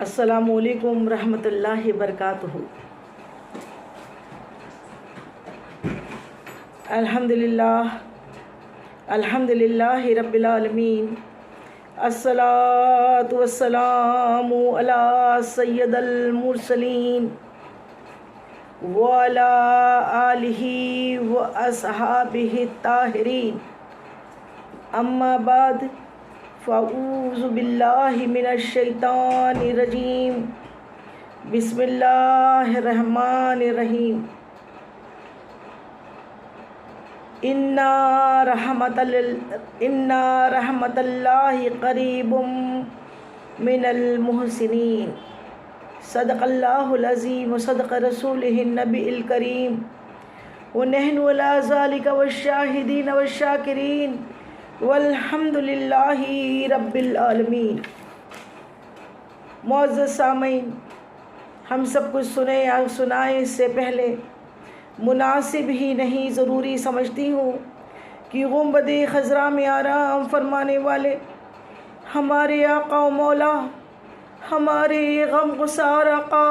السلام علیکم ورحمۃ اللہ وبرکاتہ۔ الحمد للہ رب العالمین، الصلاۃ والسلام علی سید المرسلین وعلی آلہ واصحابہ الطاہرین، اما بعد فاعوذ باللہ من الشیطان الرجیم، بسم اللہ الرحمن الرحیم۔ انا رحمت اللہ قریب من المحسنین، صدق اللہ العظیم وصدق رسولہ النبی الکریم، ونحن علی ذلک والشاہدین والشاکرین والحمد للہ رب العالمین۔ معزز سامعین، ہم سب کچھ سنیں یا سنائیں اس سے پہلے مناسب ہی نہیں ضروری سمجھتی ہوں کہ گنبد خضرا میں آرام فرمانے والے ہمارے آقا و مولا، ہمارے غم گسار آقا،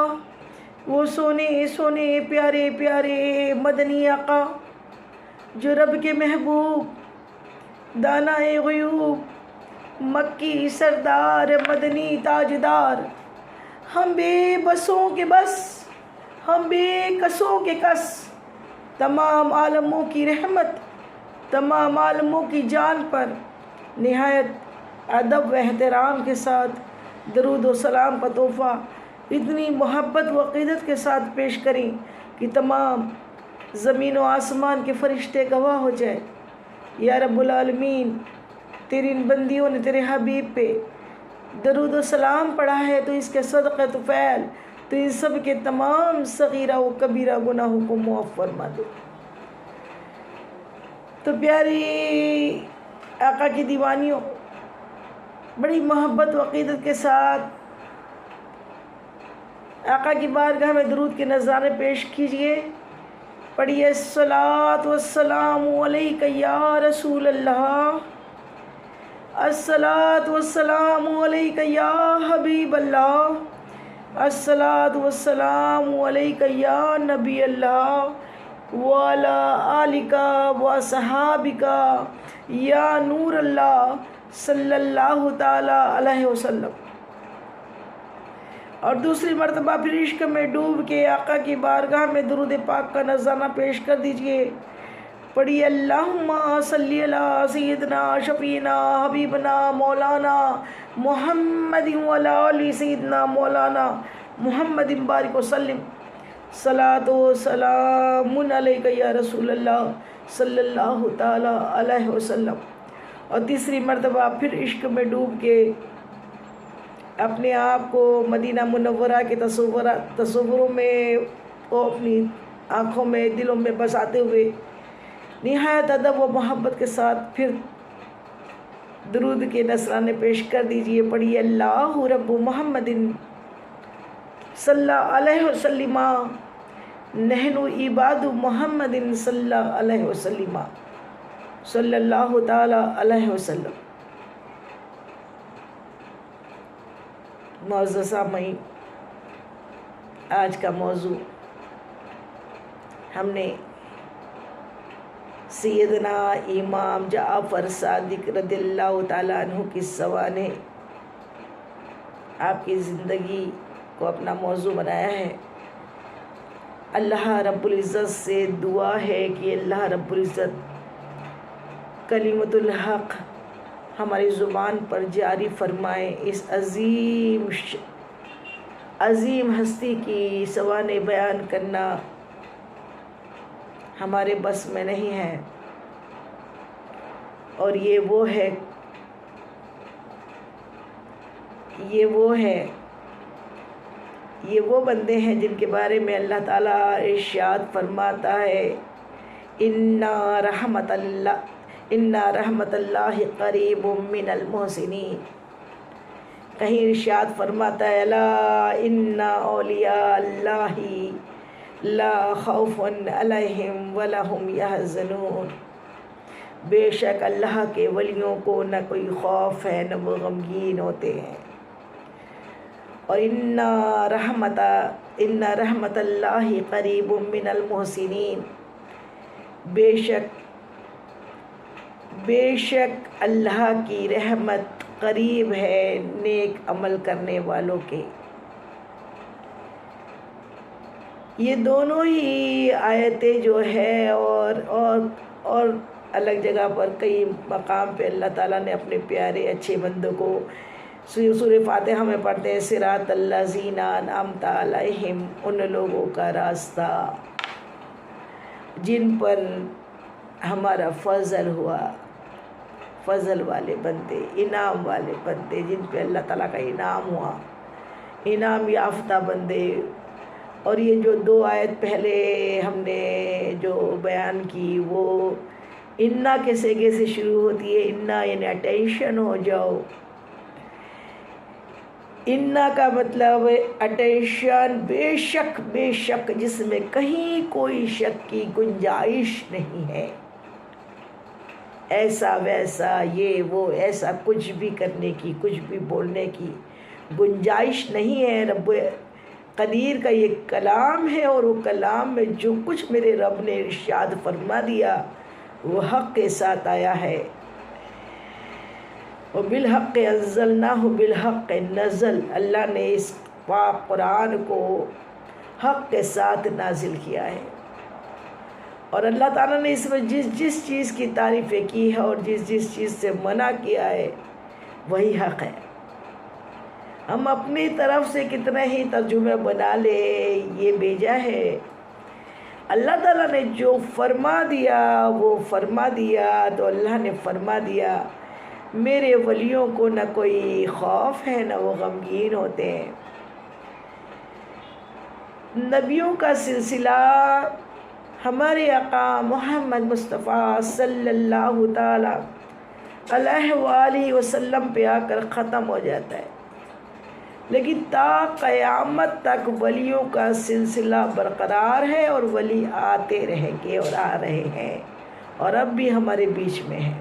وہ سونے سونے پیارے پیارے مدنی آقا، جو رب کے محبوب، دانائے غیوب، مکی سردار، مدنی تاجدار، ہم بے بسوں کے بس، ہم بے کسوں کے کس، تمام عالموں کی رحمت، تمام عالموں کی جان پر نہایت ادب و احترام کے ساتھ درود و سلام کا تحفہ اتنی محبت و عقیدت کے ساتھ پیش کریں کہ تمام زمین و آسمان کے فرشتے گواہ ہو جائے۔ یا رب العالمین، تیری ان بندیوں نے تیرے حبیب پہ درود و سلام پڑھا ہے تو اس کے صدقہ طفیل تو ان سب کے تمام صغیرہ و کبیرہ گناہوں کو معاف فرما دے۔ تو پیاری آقا کی دیوانیوں، بڑی محبت و عقیدت کے ساتھ آقا کی بارگاہ میں درود کے نذرانے پیش کیجئے۔ پڑھیے الصلاۃ والسلام علیک یا رسول اللہ، الصلاۃ والسلام علیک یا حبیب اللہ، الصلاۃ والسلام علیک یا نبی اللہ، وعلی آلک وصحابک یا نور اللہ، صلی اللہ تعالی علیہ وسلم۔ اور دوسری مرتبہ پھر عشق میں ڈوب کے آقا کی بارگاہ میں درود پاک کا نذرانہ پیش کر دیجئے۔ پڑھیے اللہم صلی علی سیدنا شفیعنا حبیبنا مولانا محمد وعلی آل سیدنا مولانا محمد بارک وسلم، صلاۃ و سلام علیک یا رسول اللہ، صلی اللہ تعالی علیہ وسلم۔ اور تیسری مرتبہ پھر عشق میں ڈوب کے اپنے آپ کو مدینہ منورہ کے تصوروں میں اور اپنی آنکھوں میں، دلوں میں بساتے ہوئے نہایت ادب و محبت کے ساتھ پھر درود کے نذرانے پیش کر دیجئے۔ پڑھیے اللہ رب محمد صلی اللہ علیہ وسلم، نحن عباد محمد صلی اللہ علیہ وسلم، صلی اللہ تعالی علیہ وسلم۔ معزز سامعین، آج کا موضوع ہم نے سیدنا امام جعفر صادق رضی اللہ تعالیٰ عنہ کی سوانح آپ کی زندگی کو اپنا موضوع بنایا ہے۔ اللہ رب العزت سے دعا ہے کہ اللہ رب العزت کلمۃ الحق ہماری زبان پر جاری فرمائے۔ اس عظیم ہستی کی سوانح بیان کرنا ہمارے بس میں نہیں ہے، اور یہ وہ بندے ہیں جن کے بارے میں اللہ تعالیٰ ارشاد فرماتا ہے، اِنَّ رحمت اللہ قریب من المحسنین۔ کہیں ارشاد فرماتا ہے، الا ان اولیاء اللہ لا خوف علیہم ولا هم یحزنون۔ بے شک اللہ کے ولیوں کو نہ کوئی خوف ہے نہ وہ غمگین ہوتے ہیں۔ اور ان رحمت اللہ قریب من المحسنین، بے شک اللہ کی رحمت قریب ہے نیک عمل کرنے والوں کے۔ یہ دونوں ہی آیتیں جو ہے اور الگ جگہ پر کئی مقام پہ اللہ تعالیٰ نے اپنے پیارے اچھے بندوں کو سورہ فاتحہ میں پڑھتے ہیں، صراط الذین انعمت علیہم، ان لوگوں کا راستہ جن پر ہمارا فضل ہوا، فضل والے بندے، انعام والے بندے، جن پہ اللہ تعالیٰ کا انعام ہوا، انعام یافتہ بندے۔ اور یہ جو 2 آیت پہلے ہم نے جو بیان کی وہ انا کے صیغے سے شروع ہوتی ہے۔ انا یعنی اٹینشن ہو جاؤ، انا کا مطلب اٹینشن، بے شک جس میں کہیں کوئی شک کی گنجائش نہیں ہے، ایسا ویسا یہ وہ ایسا کچھ بھی کرنے کی، کچھ بھی بولنے کی گنجائش نہیں ہے۔ رب قدیر کا یہ کلام ہے، اور وہ کلام میں جو کچھ میرے رب نے ارشاد فرما دیا وہ حق کے ساتھ آیا ہے۔ وَبِالْحَقِّ أَنزَلْنَاهُ بِالْحَقِّ نزل، اللہ نے اس پاک قرآن کو حق کے ساتھ نازل کیا ہے، اور اللہ تعالیٰ نے اس میں جس چیز کی تعریفیں کی ہے اور جس چیز سے منع کیا ہے وہی حق ہے۔ ہم اپنی طرف سے کتنے ہی ترجمے بنا لے، یہ بھیجا ہے اللہ تعالیٰ نے، جو فرما دیا وہ فرما دیا، تو اللہ نے فرما دیا میرے ولیوں کو نہ کوئی خوف ہے نہ وہ غمگین ہوتے ہیں۔ نبیوں کا سلسلہ ہمارے آقا محمد مصطفیٰ صلی اللہ تعالی علیہ وآلہ وسلم پہ آ کر ختم ہو جاتا ہے، لیکن تا قیامت تک ولیوں کا سلسلہ برقرار ہے، اور ولی آتے رہیں گے اور آ رہے ہیں، اور اب بھی ہمارے بیچ میں ہیں۔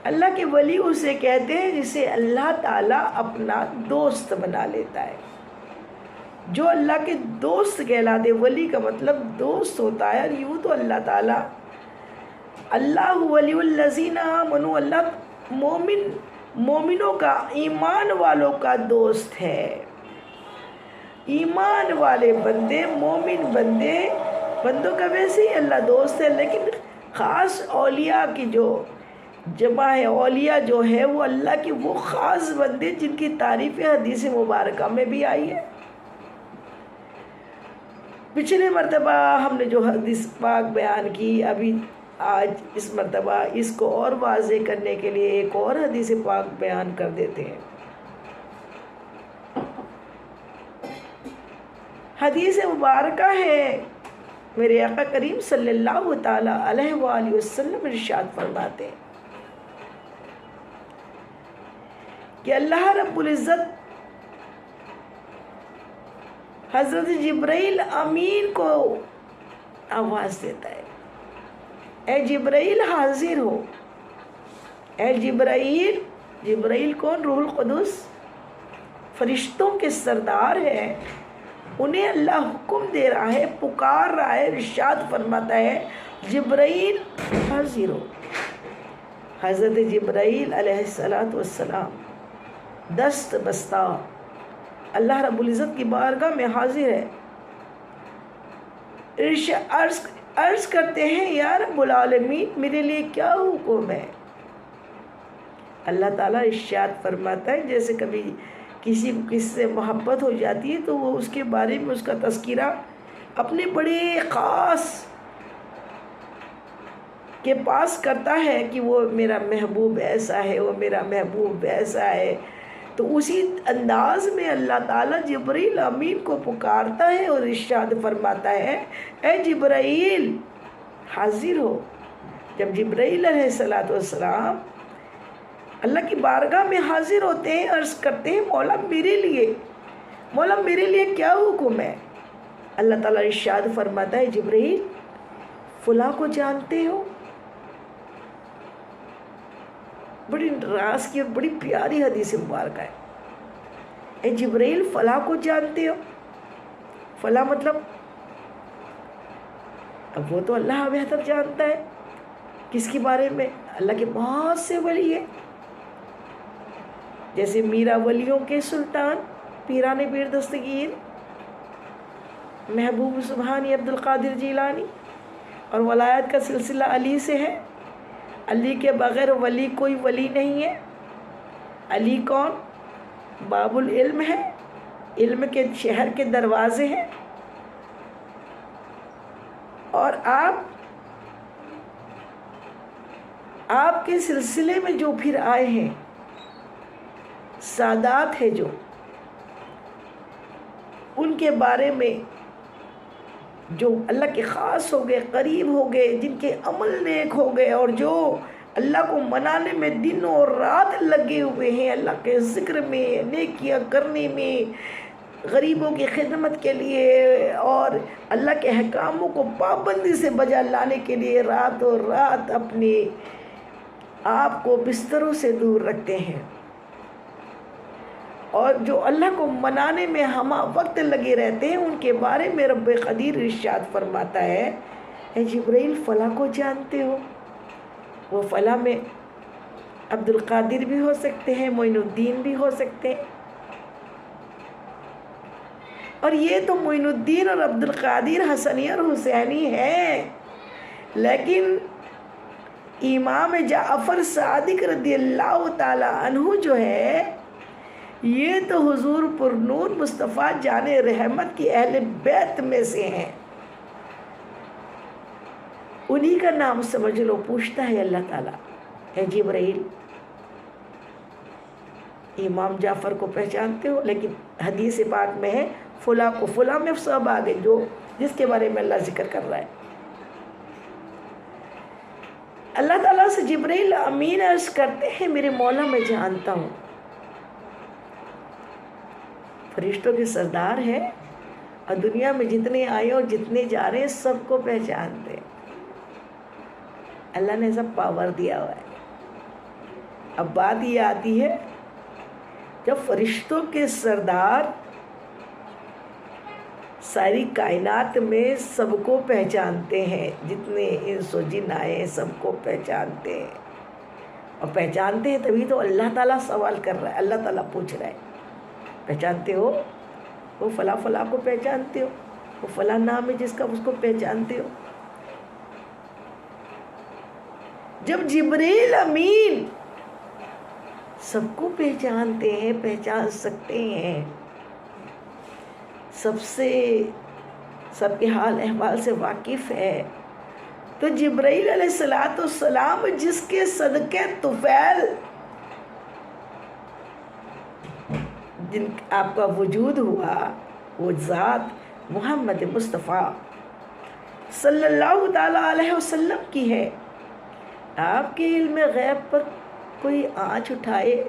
اللہ کے ولی اسے کہتے ہیں جسے اللہ تعالیٰ اپنا دوست بنا لیتا ہے، جو اللہ کے دوست کہلاتے۔ ولی کا مطلب دوست ہوتا ہے، اور یوں تو اللہ تعالیٰ اللہ ولی الذین آمنوا، اللہ مومنوں کا، ایمان والوں کا دوست ہے۔ ایمان والے بندے، مومن بندوں کا ویسے ہی اللہ دوست ہے، لیکن خاص اولیاء کی جو جمع ہے، اولیاء جو ہے وہ اللہ کی وہ خاص بندے جن کی تعریف حدیث مبارکہ میں بھی آئی ہے۔ پچھلے مرتبہ ہم نے جو حدیث پاک بیان کی، ابھی آج اس مرتبہ اس کو اور واضح کرنے کے لیے ایک اور حدیث پاک بیان کر دیتے ہیں۔ حدیث مبارکہ ہے، میرے آقا کریم صلی اللہ تعالی علیہ وآلہ وسلم ارشاد فرماتے ہیں کہ اللہ رب العزت حضرت جبرائیل امین کو آواز دیتا ہے، اے جبرائیل حاضر ہو۔ اے جبرائیل کون؟ روح القدس، فرشتوں کے سردار ہیں، انہیں اللہ حکم دے رہا ہے، پکار رہا ہے، ارشاد فرماتا ہے جبرائیل حاضر ہو۔ حضرت جبرائیل علیہ السلام دست بستہ اللہ رب العزت کی بارگاہ میں حاضر ہے، عرض کرتے ہیں یا رب العالمین میرے لیے کیا حکم ہے؟ اللہ تعالیٰ ارشاد فرماتا ہے، جیسے کبھی کسی کو کس سے محبت ہو جاتی ہے تو وہ اس کے بارے میں اس کا تذکرہ اپنے بڑے خاص کے پاس کرتا ہے کہ وہ میرا محبوب ایسا ہے، وہ میرا محبوب ایسا ہے، تو اسی انداز میں اللہ تعالیٰ جبرائیل امین کو پکارتا ہے اور ارشاد فرماتا ہے اے جبرائیل حاضر ہو۔ جب جبرائیل علیہ السلام اللہ کی بارگاہ میں حاضر ہوتے ہیں، عرض کرتے ہیں مولا میرے لیے کیا حکم ہے؟ اللہ تعالیٰ ارشاد فرماتا ہے جبرائیل فلاں کو جانتے ہو؟ بڑی راز کی اور بڑی پیاری حدیث مبارکہ ہے۔ اے جبرائیل فلاں کو جانتے ہو؟ فلاں مطلب اب وہ تو اللہ بہتر جانتا ہے کس کے بارے میں. اللہ کے بہت سے ولی ہیں، جیسے میرا ولیوں کے سلطان پیران پیر دستگیر محبوب سبحانی عبد القادر جیلانی، اور ولایت کا سلسلہ علی سے ہے. علی کے بغیر ولی کوئی ولی نہیں ہے. علی کون؟ باب العلم ہے، علم کے شہر کے دروازے ہیں. اور آپ کے سلسلے میں جو پھر آئے ہیں سادات ہے جو، ان کے بارے میں جو اللہ کے خاص ہو گئے، قریب ہو گئے، جن کے عمل نیک ہو گئے، اور جو اللہ کو منانے میں دن اور رات لگے ہوئے ہیں، اللہ کے ذکر میں، نیکیاں کرنے میں، غریبوں کی خدمت کے لیے، اور اللہ کے احکاموں کو پابندی سے بجا لانے کے لیے رات اور رات اپنے آپ کو بستروں سے دور رکھتے ہیں، اور جو اللہ کو منانے میں ہمہ وقت لگے رہتے ہیں، ان کے بارے میں رب قدیر ارشاد فرماتا ہے اے جبرائیل فلاں کو جانتے ہو؟ وہ فلاں میں عبد القادر بھی ہو سکتے ہیں، معین الدین بھی ہو سکتے ہیں. اور یہ تو معین الدین اور عبد القادر حسنی اور حسینی ہیں، لیکن امام جعفر صادق رضی اللہ تعالی عنہ جو ہے، یہ تو حضور پر نور مصطفیٰ جان رحمت کی اہل بیت میں سے ہیں. انہی کا نام سمجھ لو. پوچھتا ہے اللہ تعالیٰ اے جبرائیل امام جعفر کو پہچانتے ہو؟ لیکن حدیث پاک میں ہے فلاں کو، فلاں میں سب آگے جو جس کے بارے میں اللہ ذکر کر رہا ہے. اللہ تعالیٰ سے جبرائیل امین عرض کرتے ہیں میرے مولا میں جانتا ہوں. فرشتوں کے سردار ہیں، اور دنیا میں جتنے آئے اور جتنے جا رہے ہیں سب کو پہچانتے ہیں. اللہ نے سب پاور دیا ہوا ہے. اب بات یہ آتی ہے جب فرشتوں کے سردار ساری کائنات میں سب کو پہچانتے ہیں، جتنے انس و جن آئے ہیں سب کو پہچانتے ہیں، اور پہچانتے ہیں تبھی تو اللہ تعالیٰ سوال کر رہا ہے، اللہ تعالیٰ پوچھ رہا ہے پہچانتے ہو؟ وہ فلاں فلاں کو پہچانتے ہو؟ وہ فلاں نام ہے جس کا، اس کو پہچانتے ہو؟ جب جبرائیل امین سب کو پہچانتے ہیں، پہچان سکتے ہیں، سب کے حال احوال سے واقف ہے، تو جبرائیل علیہ السلام جس کے صدقے طفیل جن آپ کا وجود ہوا، وہ ذات محمد مصطفیٰ صلی اللہ تعالیٰ علیہ وسلم کی ہے. آپ کے علم غیب پر کوئی آنچ اٹھائے،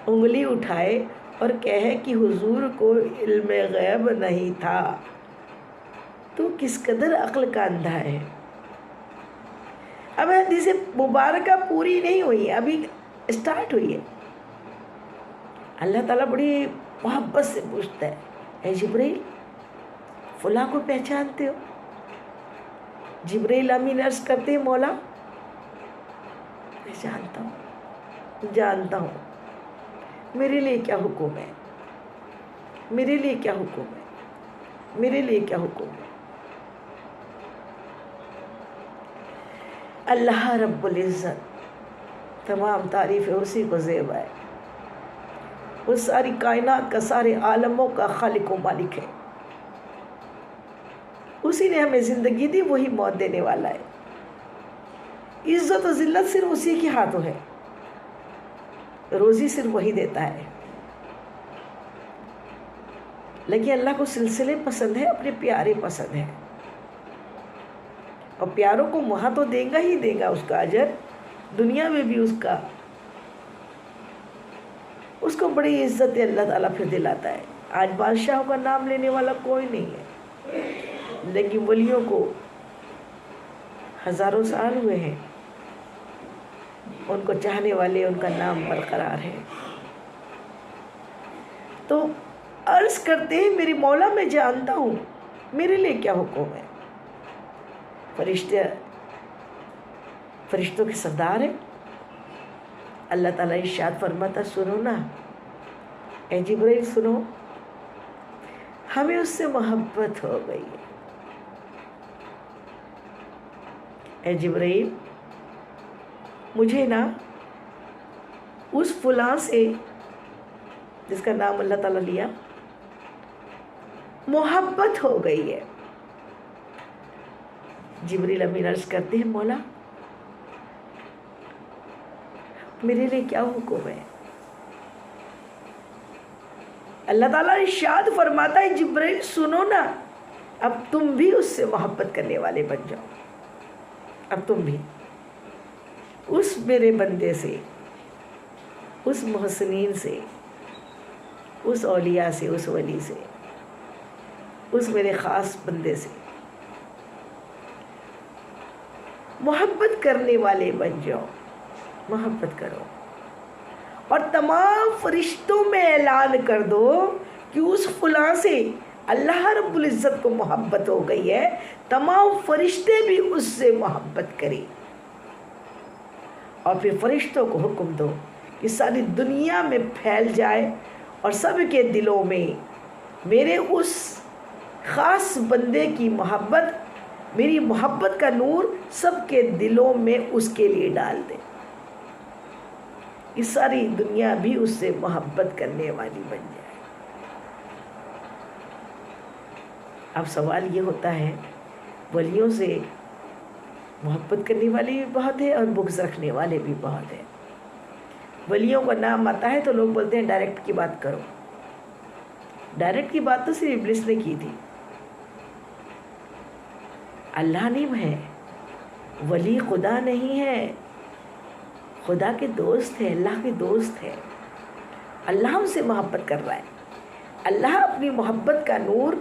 انگلی اٹھائے اور کہے کہ حضور کو علم غیب نہیں تھا، تو کس قدر عقل کا اندھا ہے. اب حدیث مبارکہ پوری نہیں ہوئی، ابھی اسٹارٹ ہوئی ہے. اللہ تعالیٰ بڑی محبت سے پوچھتا ہے اے جبرائیل فلاں کو پہچانتے ہو؟ جبرائیل امین عرض کرتے ہیں مولا پہچانتا ہوں، جانتا ہوں. میرے لیے کیا حکم ہے؟ میرے لیے کیا حکم ہے؟ میرے لیے کیا حکم ہے؟ اللہ رب العزت تمام تعریف اسی کو زیب ہے. وہ ساری کائنات کا، سارے عالموں کا خالق و مالک ہے. اسی نے ہمیں زندگی دی، وہی موت دینے والا ہے. عزت و ذلت صرف اسی کے ہاتھوں ہے، روزی صرف وہی دیتا ہے. لیکن اللہ کو سلسلے پسند ہے، اپنے پیارے پسند ہیں، اور پیاروں کو وہاں تو دے گا ہی دے گا اس کا اجر، دنیا میں بھی اس کو بڑی عزت اللہ تعالیٰ پھر دلاتا ہے. آج بادشاہوں کا نام لینے والا کوئی نہیں ہے، لیکن ولیوں کو ہزاروں سال ہوئے ہیں، ان کو چاہنے والے، ان کا نام برقرار ہے. تو عرض کرتے ہیں میری مولا میں جانتا ہوں میرے لیے کیا حکم ہے. فرشتوں کے سردار ہیں. اللہ تعالیٰ ارشاد فرماتا سنو نا اے جبرائیل سنو، ہمیں اس سے محبت ہو گئی ہے. اے جبرائیل مجھے نا اس فلاں سے جس کا نام اللہ تعالیٰ لیا محبت ہو گئی ہے. جبریل امین عرض کرتے ہیں مولا میرے لیے کیا حکم ہے؟ اللہ تعالیٰ ارشاد فرماتا ہے جبریل سنو نا، اب تم بھی اس سے محبت کرنے والے بن جاؤ. اب تم بھی اس میرے بندے سے، اس محسنین سے، اس اولیاء سے، اس ولی سے، اس میرے خاص بندے سے محبت کرنے والے بن جاؤ. محبت کرو اور تمام فرشتوں میں اعلان کر دو کہ اس فلاں سے اللہ رب العزت کو محبت ہو گئی ہے، تمام فرشتے بھی اس سے محبت کریں. اور پھر فرشتوں کو حکم دو کہ ساری دنیا میں پھیل جائے اور سب کے دلوں میں میرے اس خاص بندے کی محبت، میری محبت کا نور سب کے دلوں میں اس کے لیے ڈال دے. اس ساری دنیا بھی اس سے محبت کرنے والی بن جائے. اب سوال یہ ہوتا ہے ولیوں سے محبت کرنے والے بھی بہت ہیں اور بغض رکھنے والے بھی بہت ہیں. ولیوں کا نام آتا ہے تو لوگ بولتے ہیں ڈائریکٹ کی بات کرو. ڈائریکٹ کی بات تو صرف ابلیس نے کی تھی. اللہ نہیں ہے، ولی خدا نہیں ہے، خدا کے دوست ہے، اللہ کے دوست ہے. اللہ ہم سے محبت کر رہا ہے. اللہ اپنی محبت کا نور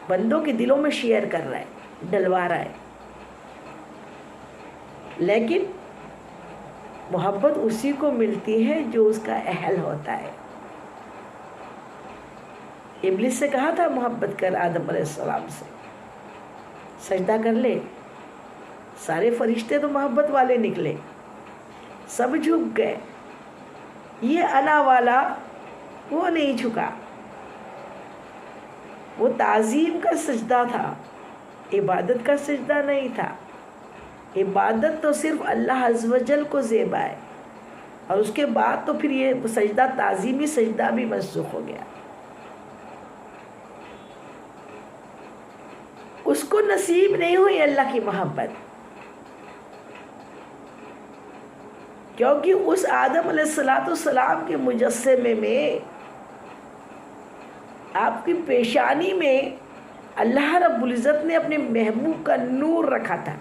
بندوں کے دلوں میں شیئر کر رہا ہے، ڈلوا رہا ہے. لیکن محبت اسی کو ملتی ہے جو اس کا اہل ہوتا ہے. ابلیس سے کہا تھا محبت کر آدم علیہ السلام سے، سجدہ کر لے. سارے فرشتے تو محبت والے نکلے، سب جھک گئے. یہ انا والا وہ نہیں جھکا. وہ تعظیم کا سجدہ تھا، عبادت کا سجدہ نہیں تھا. عبادت تو صرف اللہ عز و جل کو زیبا ہے، اور اس کے بعد تو پھر یہ سجدہ تعظیمی سجدہ بھی منسوخ ہو گیا. اس کو نصیب نہیں ہوئی اللہ کی محبت، کیونکہ اس آدم علیہ السلام کے مجسمے میں، آپ کی پیشانی میں اللہ رب العزت نے اپنے محبوب کا نور رکھا تھا،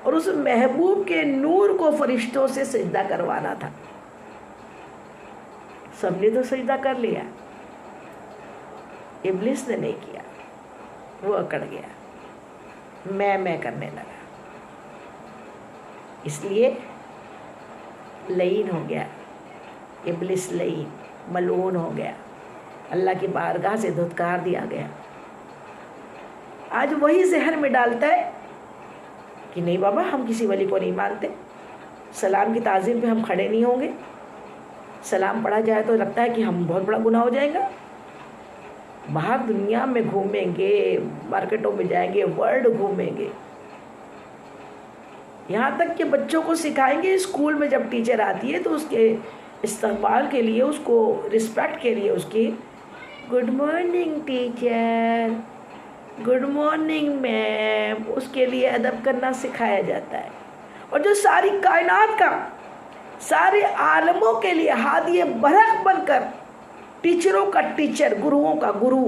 اور اس محبوب کے نور کو فرشتوں سے سجدہ کروانا تھا. سب نے تو سجدہ کر لیا، ابلیس نے نہیں کیا. وہ اکڑ گیا، میں کرنے لگا. اس لیے لعین ہو گیا ابلیس، لعین ملعون ہو گیا، اللہ کی بارگاہ سے دھتکار دیا گیا. آج وہی ذہن میں ڈالتا ہے کہ نہیں بابا ہم کسی ولی کو نہیں مانتے، سلام کی تعظیم پہ ہم کھڑے نہیں ہوں گے. سلام پڑھا جائے تو لگتا ہے کہ ہم بہت بڑا گناہ ہو جائے گا. باہر دنیا میں گھومیں گے، مارکیٹوں میں جائیں گے، ورلڈ گھومیں گے، یہاں تک کہ بچوں کو سکھائیں گے. اسکول میں جب ٹیچر آتی ہے تو اس کے استقبال کے لیے، اس کو رسپیکٹ کے لیے اس کی good morning teacher, good morning ma'am, اس کے لیے ادب کرنا سکھایا جاتا ہے. اور جو ساری کائنات کا، سارے عالموں کے لیے ہادی برق بن کر، ٹیچروں کا ٹیچر، گروؤں کا گرو،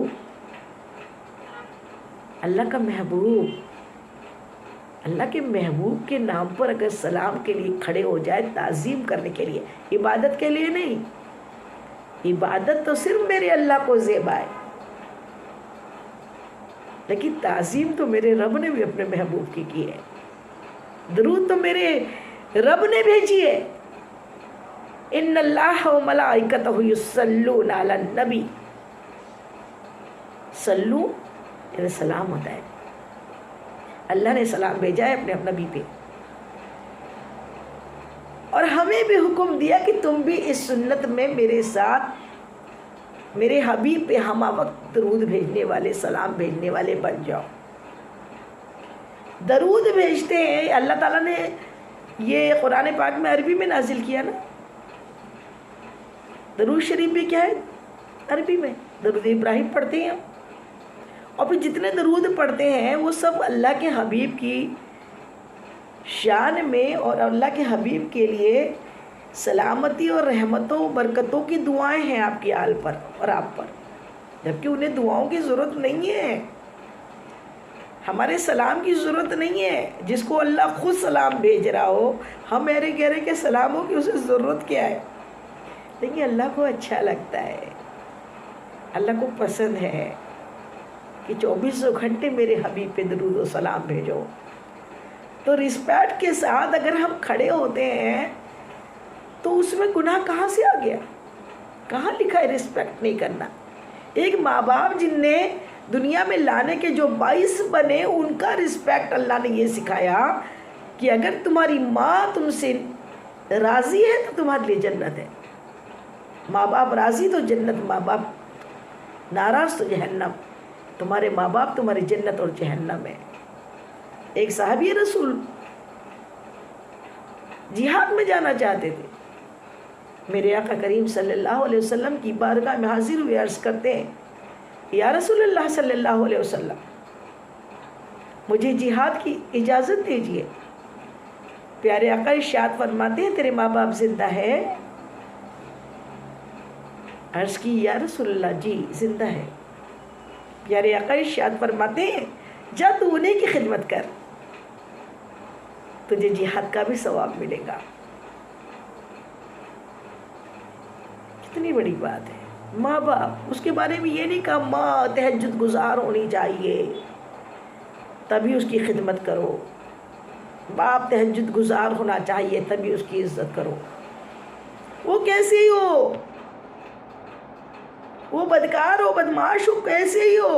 اللہ کا محبوب، اللہ کے محبوب کے نام پر اگر سلام کے لیے کھڑے ہو جائے، تعظیم کرنے کے لیے، عبادت کے لیے نہیں. عبادت تو صرف میرے اللہ کو زیبا ہے، لیکن تعظیم تو میرے رب نے بھی اپنے محبوب کی ہے. درود تو میرے رب نے بھیجی ہے. ان اللہ و ملائکتہ یصلون علی النبی، صلو یعنی سلام ہوتا ہے، اللہ نے سلام بھیجا ہے اپنے نبی پہ، اور ہمیں بھی حکم دیا کہ تم بھی اس سنت میں میرے ساتھ میرے حبیب پہ ہمہ وقت درود بھیجنے والے، سلام بھیجنے والے بن جاؤ۔ درود بھیجتے ہیں، اللہ تعالیٰ نے یہ قرآن پاک میں عربی میں نازل کیا نا، درود شریف بھی کیا ہے عربی میں، درود ابراہیم پڑھتے ہیں، اور پھر جتنے درود پڑھتے ہیں وہ سب اللہ کے حبیب کی شان میں اور اللہ کے حبیب کے لیے سلامتی اور رحمتوں و برکتوں کی دعائیں ہیں آپ کی آل پر اور آپ پر، جبکہ انہیں دعاؤں کی ضرورت نہیں ہے، ہمارے سلام کی ضرورت نہیں ہے، جس کو اللہ خود سلام بھیج رہا ہو، ہم میرے کہہ رہے کہ سلام ہو کہ اسے ضرورت کیا ہے، لیکن اللہ کو اچھا لگتا ہے، اللہ کو پسند ہے کہ 24 گھنٹے میرے حبیب پہ درود و سلام بھیجو۔ تو رسپیکٹ کے ساتھ اگر ہم کھڑے ہوتے ہیں تو اس میں گناہ کہاں سے آ گیا؟ کہاں لکھا ہے رسپیکٹ نہیں کرنا؟ ایک ماں باپ جن نے دنیا میں لانے کے جو باعث بنے، ان کا رسپیکٹ اللہ نے یہ سکھایا کہ اگر تمہاری ماں تم سے راضی ہے تو تمہارے لیے جنت ہے، ماں باپ راضی تو جنت، ماں باپ ناراض تو جہنم، تمہارے ماں باپ تمہاری جنت اور جہنم ہے۔ ایک صحابی رسول جہاد میں جانا چاہتے تھے، میرے آقا کریم صلی اللہ علیہ وسلم کی بارگاہ میں حاضر ہوئے، عرض کرتے ہیں یا رسول اللہ صلی اللہ علیہ وسلم مجھے جہاد کی اجازت دیجیے۔ پیارے آقا ارشاد فرماتے ہیں تیرے ماں باپ زندہ ہے؟ عرض کی یا رسول اللہ جی زندہ ہے۔ پیارے آقا ارشاد فرماتے ہیں جا تو انہیں کی خدمت کر، تجھے جہاد کا بھی ثواب ملے گا۔ کتنی بڑی بات ہے، ماں باپ، اس کے بارے میں یہ نہیں کہا ماں تہجد گزار ہونی چاہیے تبھی اس کی خدمت کرو، باپ تہجد گزار ہونا چاہیے تبھی اس کی عزت کرو، وہ کیسے ہی ہو، وہ بدکار ہو، بدمعاش ہو، کیسے ہی ہو،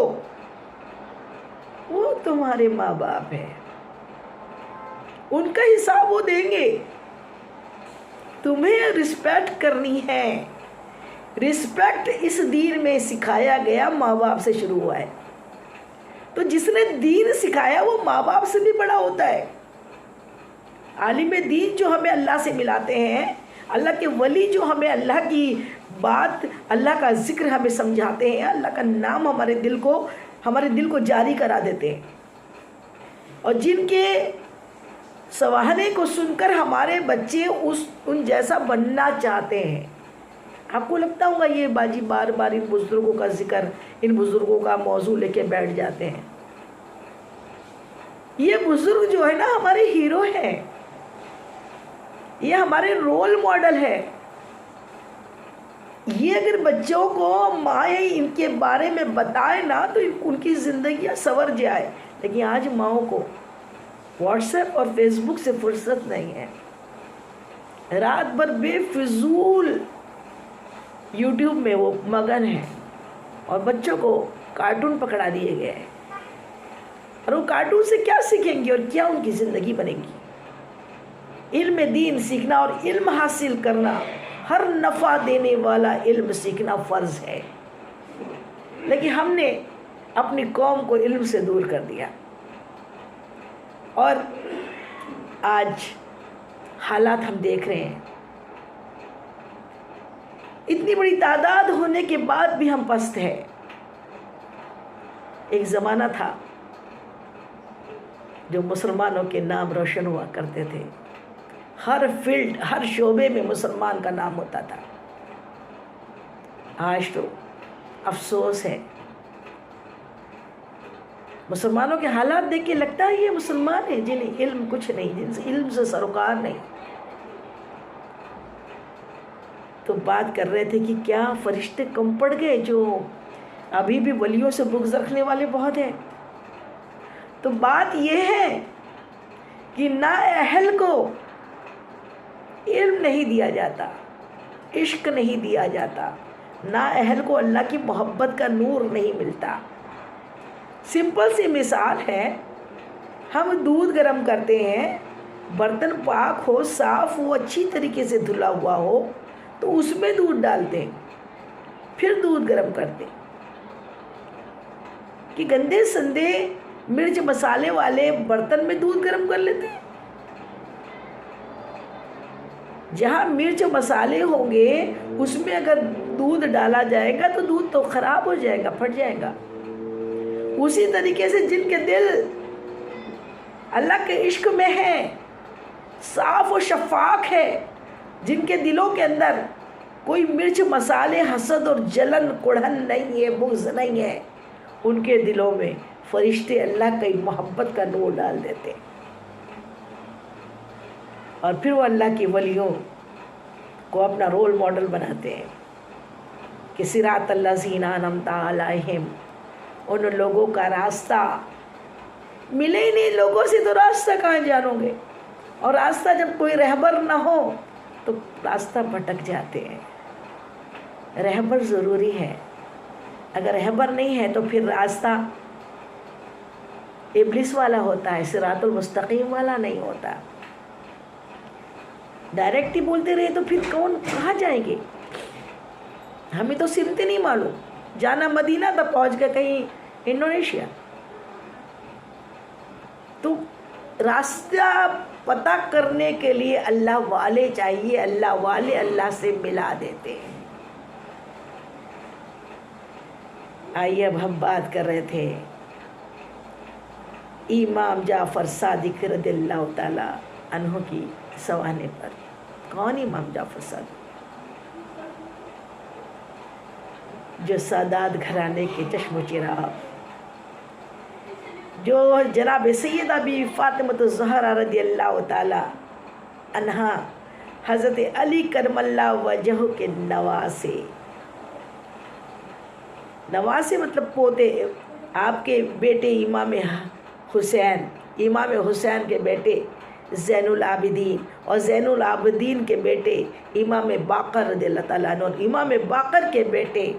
وہ تمہارے ماں باپ ہیں، ان کا حساب وہ دیں گے۔ تمہیں رسپیکٹ کرنی ہے، رسپیکٹ اس دین میں سکھایا گیا ماں باپ سے شروع ہوا ہے، تو جس نے دین سکھایا وہ ماں باپ سے بھی بڑا ہوتا ہے۔ عالم دین جو ہمیں اللہ سے ملاتے ہیں، اللہ کے ولی جو ہمیں اللہ کی بات، اللہ کا ذکر ہمیں سمجھاتے ہیں، اللہ کا نام ہمارے دل کو جاری کرا دیتے ہیں، اور جن کے سوہانے کو سن کر ہمارے بچے ان جیسا بننا چاہتے ہیں۔ آپ کو لگتا ہوگا یہ باجی بار بار ان بزرگوں کا ذکر، ان بزرگوں کا موضوع لے کے بیٹھ جاتے ہیں، یہ بزرگ جو ہے نا ہمارے ہیرو ہیں، یہ ہمارے رول ماڈل ہے۔ یہ اگر بچوں کو مائیں ان کے بارے میں بتائے نا تو ان کی زندگیاں سنور جائے، لیکن آج ماؤں کو واٹس ایپ اور فیس بک سے فرصت نہیں ہے، رات بھر بے فضول یوٹیوب میں وہ مگن ہیں، اور بچوں کو کارٹون پکڑا دیے گئے ہیں، اور وہ کارٹون سے کیا سیکھیں گے اور کیا ان کی زندگی بنے گی؟ علم دین سیکھنا اور علم حاصل کرنا، ہر نفع دینے والا علم سیکھنا فرض ہے، لیکن ہم نے اپنی قوم کو علم سے دور کر دیا، اور آج حالات ہم دیکھ رہے ہیں، اتنی بڑی تعداد ہونے کے بعد بھی ہم پست ہیں۔ ایک زمانہ تھا جو مسلمانوں کے نام روشن ہوا کرتے تھے، ہر فیلڈ، ہر شعبے میں مسلمان کا نام ہوتا تھا۔ آج تو افسوس ہے، مسلمانوں کے حالات دیکھ کے لگتا ہے یہ مسلمان ہیں جنہیں علم کچھ نہیں، جن سے علم سے سروکار نہیں۔ تو بات کر رہے تھے کہ کیا فرشتے کم پڑ گئے جو ابھی بھی ولیوں سے بغض رکھنے والے بہت ہیں؟ تو بات یہ ہے کہ نااہل کو علم نہیں دیا جاتا، عشق نہیں دیا جاتا، نااہل کو اللہ کی محبت کا نور نہیں ملتا۔ سمپل سی مثال ہے، ہم دودھ گرم کرتے ہیں، برتن پاک ہو، صاف ہو، اچھی طریقے سے دھلا ہوا ہو تو اس میں دودھ ڈالتے ہیں، پھر دودھ گرم کرتے ہیں۔ کہ گندے سندے مرچ مسالے والے برتن میں دودھ گرم کر لیتے ہیں؟ جہاں مرچ مسالے ہوں گے اس میں اگر دودھ ڈالا جائے گا تو دودھ تو خراب ہو جائے گا، پھٹ جائے گا۔ اسی طریقے سے جن کے دل اللہ کے عشق میں ہیں، صاف و شفاف ہے، جن کے دلوں کے اندر کوئی مرچ مسالے، حسد اور جلن، کڑھن نہیں ہے، بغض نہیں ہے، ان کے دلوں میں فرشتے اللہ کی محبت کا نور ڈال دیتے ہیں، اور پھر وہ اللہ کی ولیوں کو اپنا رول ماڈل بناتے ہیں کہ صراط الذین انعمت علیہم، ان لوگوں کا راستہ ملے ہی نہیں، لوگوں سے تو راستہ کہاں جانو گے، اور راستہ جب کوئی رہبر نہ ہو تو راستہ بھٹک جاتے ہیں۔ رہبر ضروری ہے، اگر رہبر نہیں ہے تو پھر راستہ ابلیس والا ہوتا ہے، صراط المستقیم والا نہیں ہوتا۔ ڈائریکٹ ہی بولتے رہے تو پھر کہاں جائیں گے؟ ہمیں تو سمتیں نہیں معلوم، جانا مدینہ تھا، پہنچ گئے کہیں انڈونیشیا۔ تو راستہ پتہ کرنے کے لیے اللہ والے چاہیے، اللہ والے اللہ سے ملا دیتے ہیں۔ آئیے اب ہم بات کر رہے تھے امام جعفر صادق رضی اللہ تعالی عنہ کی سوانے پر۔ کون امام جعفر صادق؟ جو سادات گھرانے کے چشم و چراغ، جو جناب سیدہ بی فاطمۃ الزہرا رضی اللہ تعالی عنہا، حضرت علی کرم اللہ وجہ کے نواسے، نواسے مطلب پوتے، آپ کے بیٹے امام حسین کے بیٹے زین العابدین، اور زین العابدین کے بیٹے امام باقر رضی اللہ تعالیٰ عنہ، اور امام باقر کے بیٹے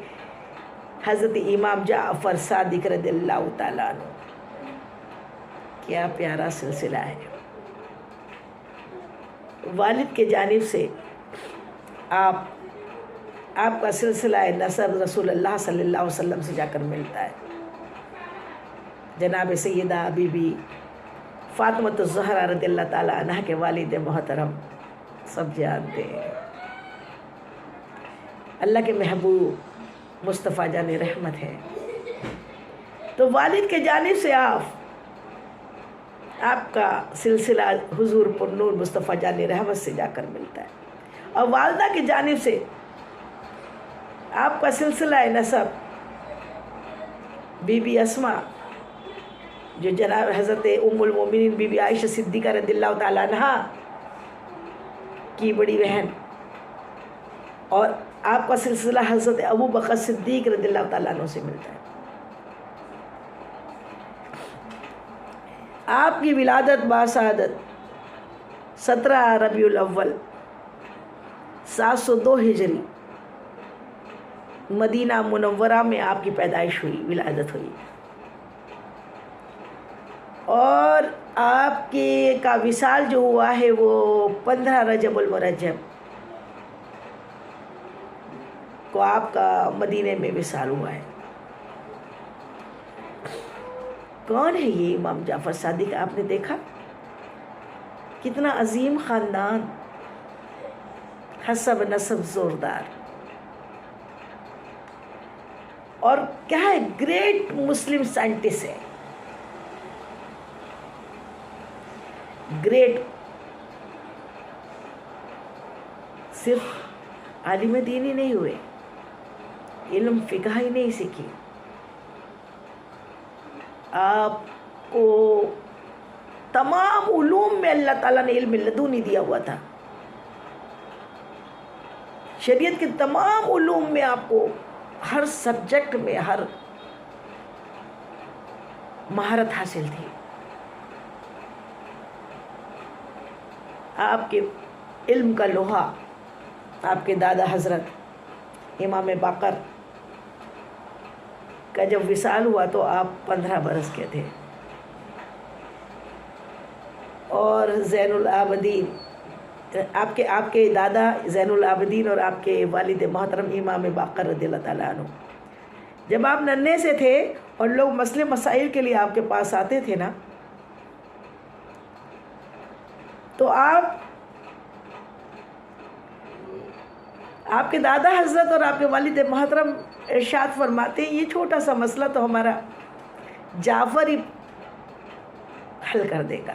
حضرت امام جعفر صادق رضی اللہ تعالیٰ عنہ۔ کیا پیارا سلسلہ ہے۔ والد کے جانب سے آپ کا سلسلہ نسب رسول اللہ صلی اللہ علیہ وسلم سے جا کر ملتا ہے۔ جناب سیدہ بی بی فاطمۃ الزہرا رضی اللہ تعالیٰ عنہ کے والد محترم سب جانتے ہیں، اللہ کے محبوب مصطفیٰ جان رحمت ہے۔ تو والد کے جانب سے آپ کا سلسلہ حضور پر نور مصطفیٰ جان رحمت سے جا کر ملتا ہے، اور والدہ کی جانب سے آپ کا سلسلہ نسب بی بی اسماء، جو جناب حضرت ام المومنین بی بی عائشہ صدیقہ رضی اللہ تعالیٰ عنہ کی بڑی بہن، اور آپ کا سلسلہ حضرت ابو بکر صدیق رضی اللہ تعالیٰ عنہ سے ملتا ہے۔ آپ کی ولادت باسعادت 17 ربیع الاول 702 ہجری مدینہ منورہ میں آپ کی پیدائش ہوئی، ولادت ہوئی، اور آپ کے کا وصال جو ہوا ہے وہ 15 رجب المرجب کو آپ کا مدینے میں وصال ہوا ہے۔ کون ہے یہ امام جعفر صادق؟ آپ نے دیکھا کتنا عظیم خاندان، حسب نسب زوردار، اور کیا ہے، گریٹ مسلم سائنٹسٹ ہے، گریٹ، صرف عالم دین ہی نہیں ہوئے، علم فقہ ہی نہیں سیکھی، آپ کو تمام علوم میں اللہ تعالیٰ نے علم لدنی دیا ہوا تھا، شریعت کے تمام علوم میں آپ کو ہر سبجیکٹ میں ہر مہارت حاصل تھی۔ آپ کے علم کا لوہا آپ کے دادا حضرت امام باقر کا جب وصال ہوا تو آپ 15 برس کے تھے، اور زین العابدین آپ کے دادا زین العابدین اور آپ کے والد محترم امام باقر رضی اللہ تعالیٰ عنہ جب آپ ننھے سے تھے اور لوگ مسئلے مسائل کے لیے آپ کے پاس آتے تھے نا، تو آپ کے دادا حضرت اور آپ کے والد محترم ارشاد فرماتے ہیں، یہ چھوٹا سا مسئلہ تو ہمارا جعفر ہی حل کر دے گا۔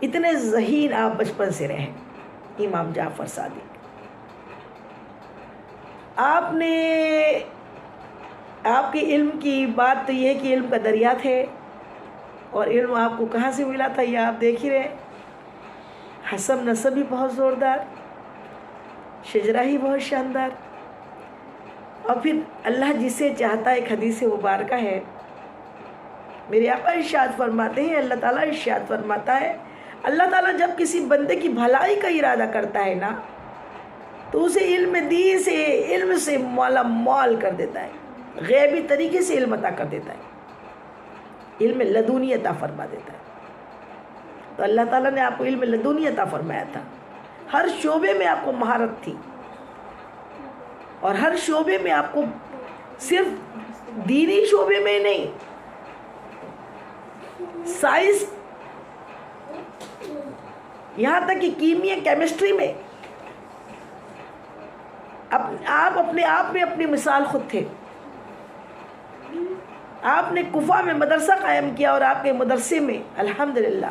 اتنے ذہین آپ بچپن سے رہے امام جعفر صادق۔ آپ کے علم کی بات تو یہ ہے کہ علم کا دریا تھے، اور علم آپ کو کہاں سے ملا تھا یہ آپ دیکھ ہی رہے، حسب نسب بھی بہت زوردار، شجرہ ہی بہت شاندار، اور پھر اللہ جسے چاہتا ہے، ایک حدیث مبارکہ ہے، میرے آقا ارشاد فرماتے ہیں، اللہ تعالیٰ ارشاد فرماتا ہے، اللہ تعالیٰ جب کسی بندے کی بھلائی کا ارادہ کرتا ہے نا تو اسے علم سے مالا مال کر دیتا ہے، غیبی طریقے سے علم عطا کر دیتا ہے، علم لدنی عطا فرما دیتا ہے۔ تو اللہ تعالیٰ نے آپ کو علم لدنی عطا فرمایا تھا، ہر شعبے میں آپ کو مہارت تھی، اور ہر شعبے میں آپ کو صرف دینی شعبے میں نہیں، سائنس یہاں تک کہ کیمیا کیمسٹری میں آپ اپنے آپ میں اپنی مثال خود تھے۔ آپ نے کوفہ میں مدرسہ قائم کیا، اور آپ کے مدرسے میں الحمدللہ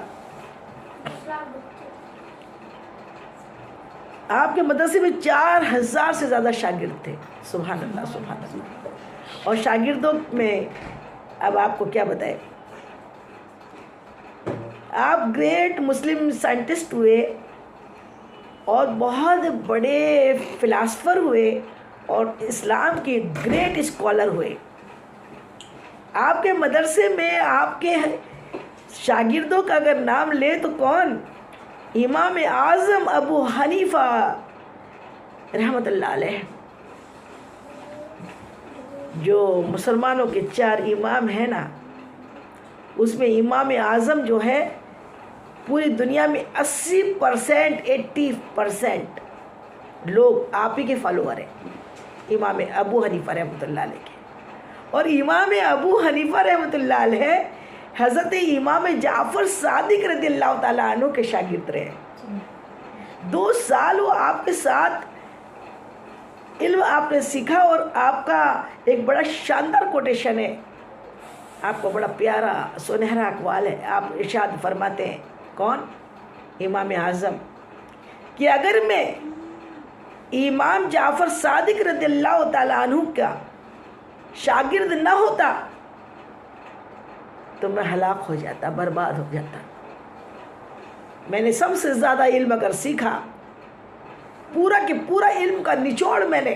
آپ کے مدرسے میں 4000 سے زیادہ شاگرد تھے، سبحان اللہ سبحان اللہ۔ اور شاگردوں میں اب آپ کو کیا بتائے، آپ گریٹ مسلم سائنٹسٹ ہوئے، اور بہت بڑے فلاسفر ہوئے، اور اسلام کے گریٹ اسکالر ہوئے۔ آپ کے مدرسے میں آپ کے شاگردوں کا اگر نام لے تو کون؟ امام اعظم ابو حنیفہ رحمۃ اللہ علیہ، جو مسلمانوں کے 4 امام ہیں نا، اس میں امام اعظم جو ہے پوری دنیا میں 80% لوگ آپ ہی کے فالوور ہیں، امام ابو حنیفہ رحمۃ اللہ علیہ کے۔ اور امام ابو حنیفہ رحمۃ اللہ علیہ حضرت امام جعفر صادق رضی اللہ تعالیٰ عنہ کے شاگرد رہے، 2 سال وہ آپ کے ساتھ علم آپ نے سیکھا، اور آپ کا ایک بڑا شاندار کوٹیشن ہے، آپ کو بڑا پیارا سنہرا اقوال ہے۔ آپ ارشاد فرماتے ہیں، کون؟ امام اعظم، کہ اگر میں امام جعفر صادق رضی اللہ تعالیٰ عنہ کا شاگرد نہ ہوتا تو میں ہلاک ہو جاتا، برباد ہو جاتا۔ میں نے سب سے زیادہ علم اگر سیکھا، پورا کے پورا علم کا نچوڑ میں نے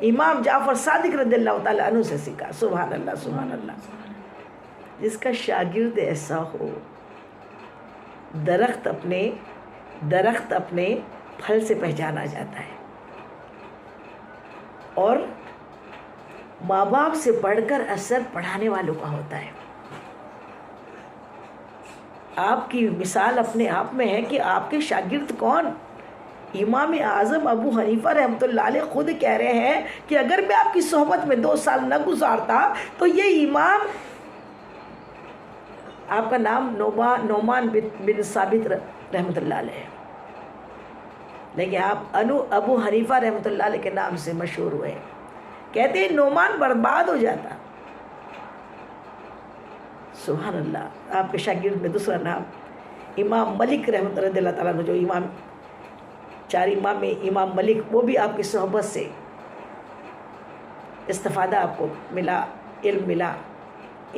امام جعفر صادق رضی اللہ تعالیٰ عنہ سے سیکھا، سبحان اللہ سبحان اللہ۔ جس کا شاگرد ایسا ہو، درخت اپنے پھل سے پہچانا جاتا ہے، اور ماں باپ سے بڑھ کر اثر پڑھانے والوں کا ہوتا ہے۔ آپ کی مثال اپنے آپ میں ہے کہ آپ کے شاگرد کون؟ امام اعظم ابو حنیفہ رحمۃ اللہ علیہ خود کہہ رہے ہیں کہ اگر میں آپ کی صحبت میں 2 سال نہ گزارتا تو یہ امام، آپ کا نام نعمان بن ثابت رحمۃ اللہ علیہ، لیکن آپ ابو حنیفہ رحمۃ اللہ علیہ کے نام سے مشہور ہوئے۔ کہتے ہیں نعمان برباد ہو جاتا، سبحان اللہ۔ آپ کے شاگرد میں دوسرا نام امام ملک رحمۃ اللہ تعالیٰ عنہ، جو 4 امام میں امام ملک، وہ بھی آپ کی صحبت سے استفادہ آپ کو ملا، علم ملا،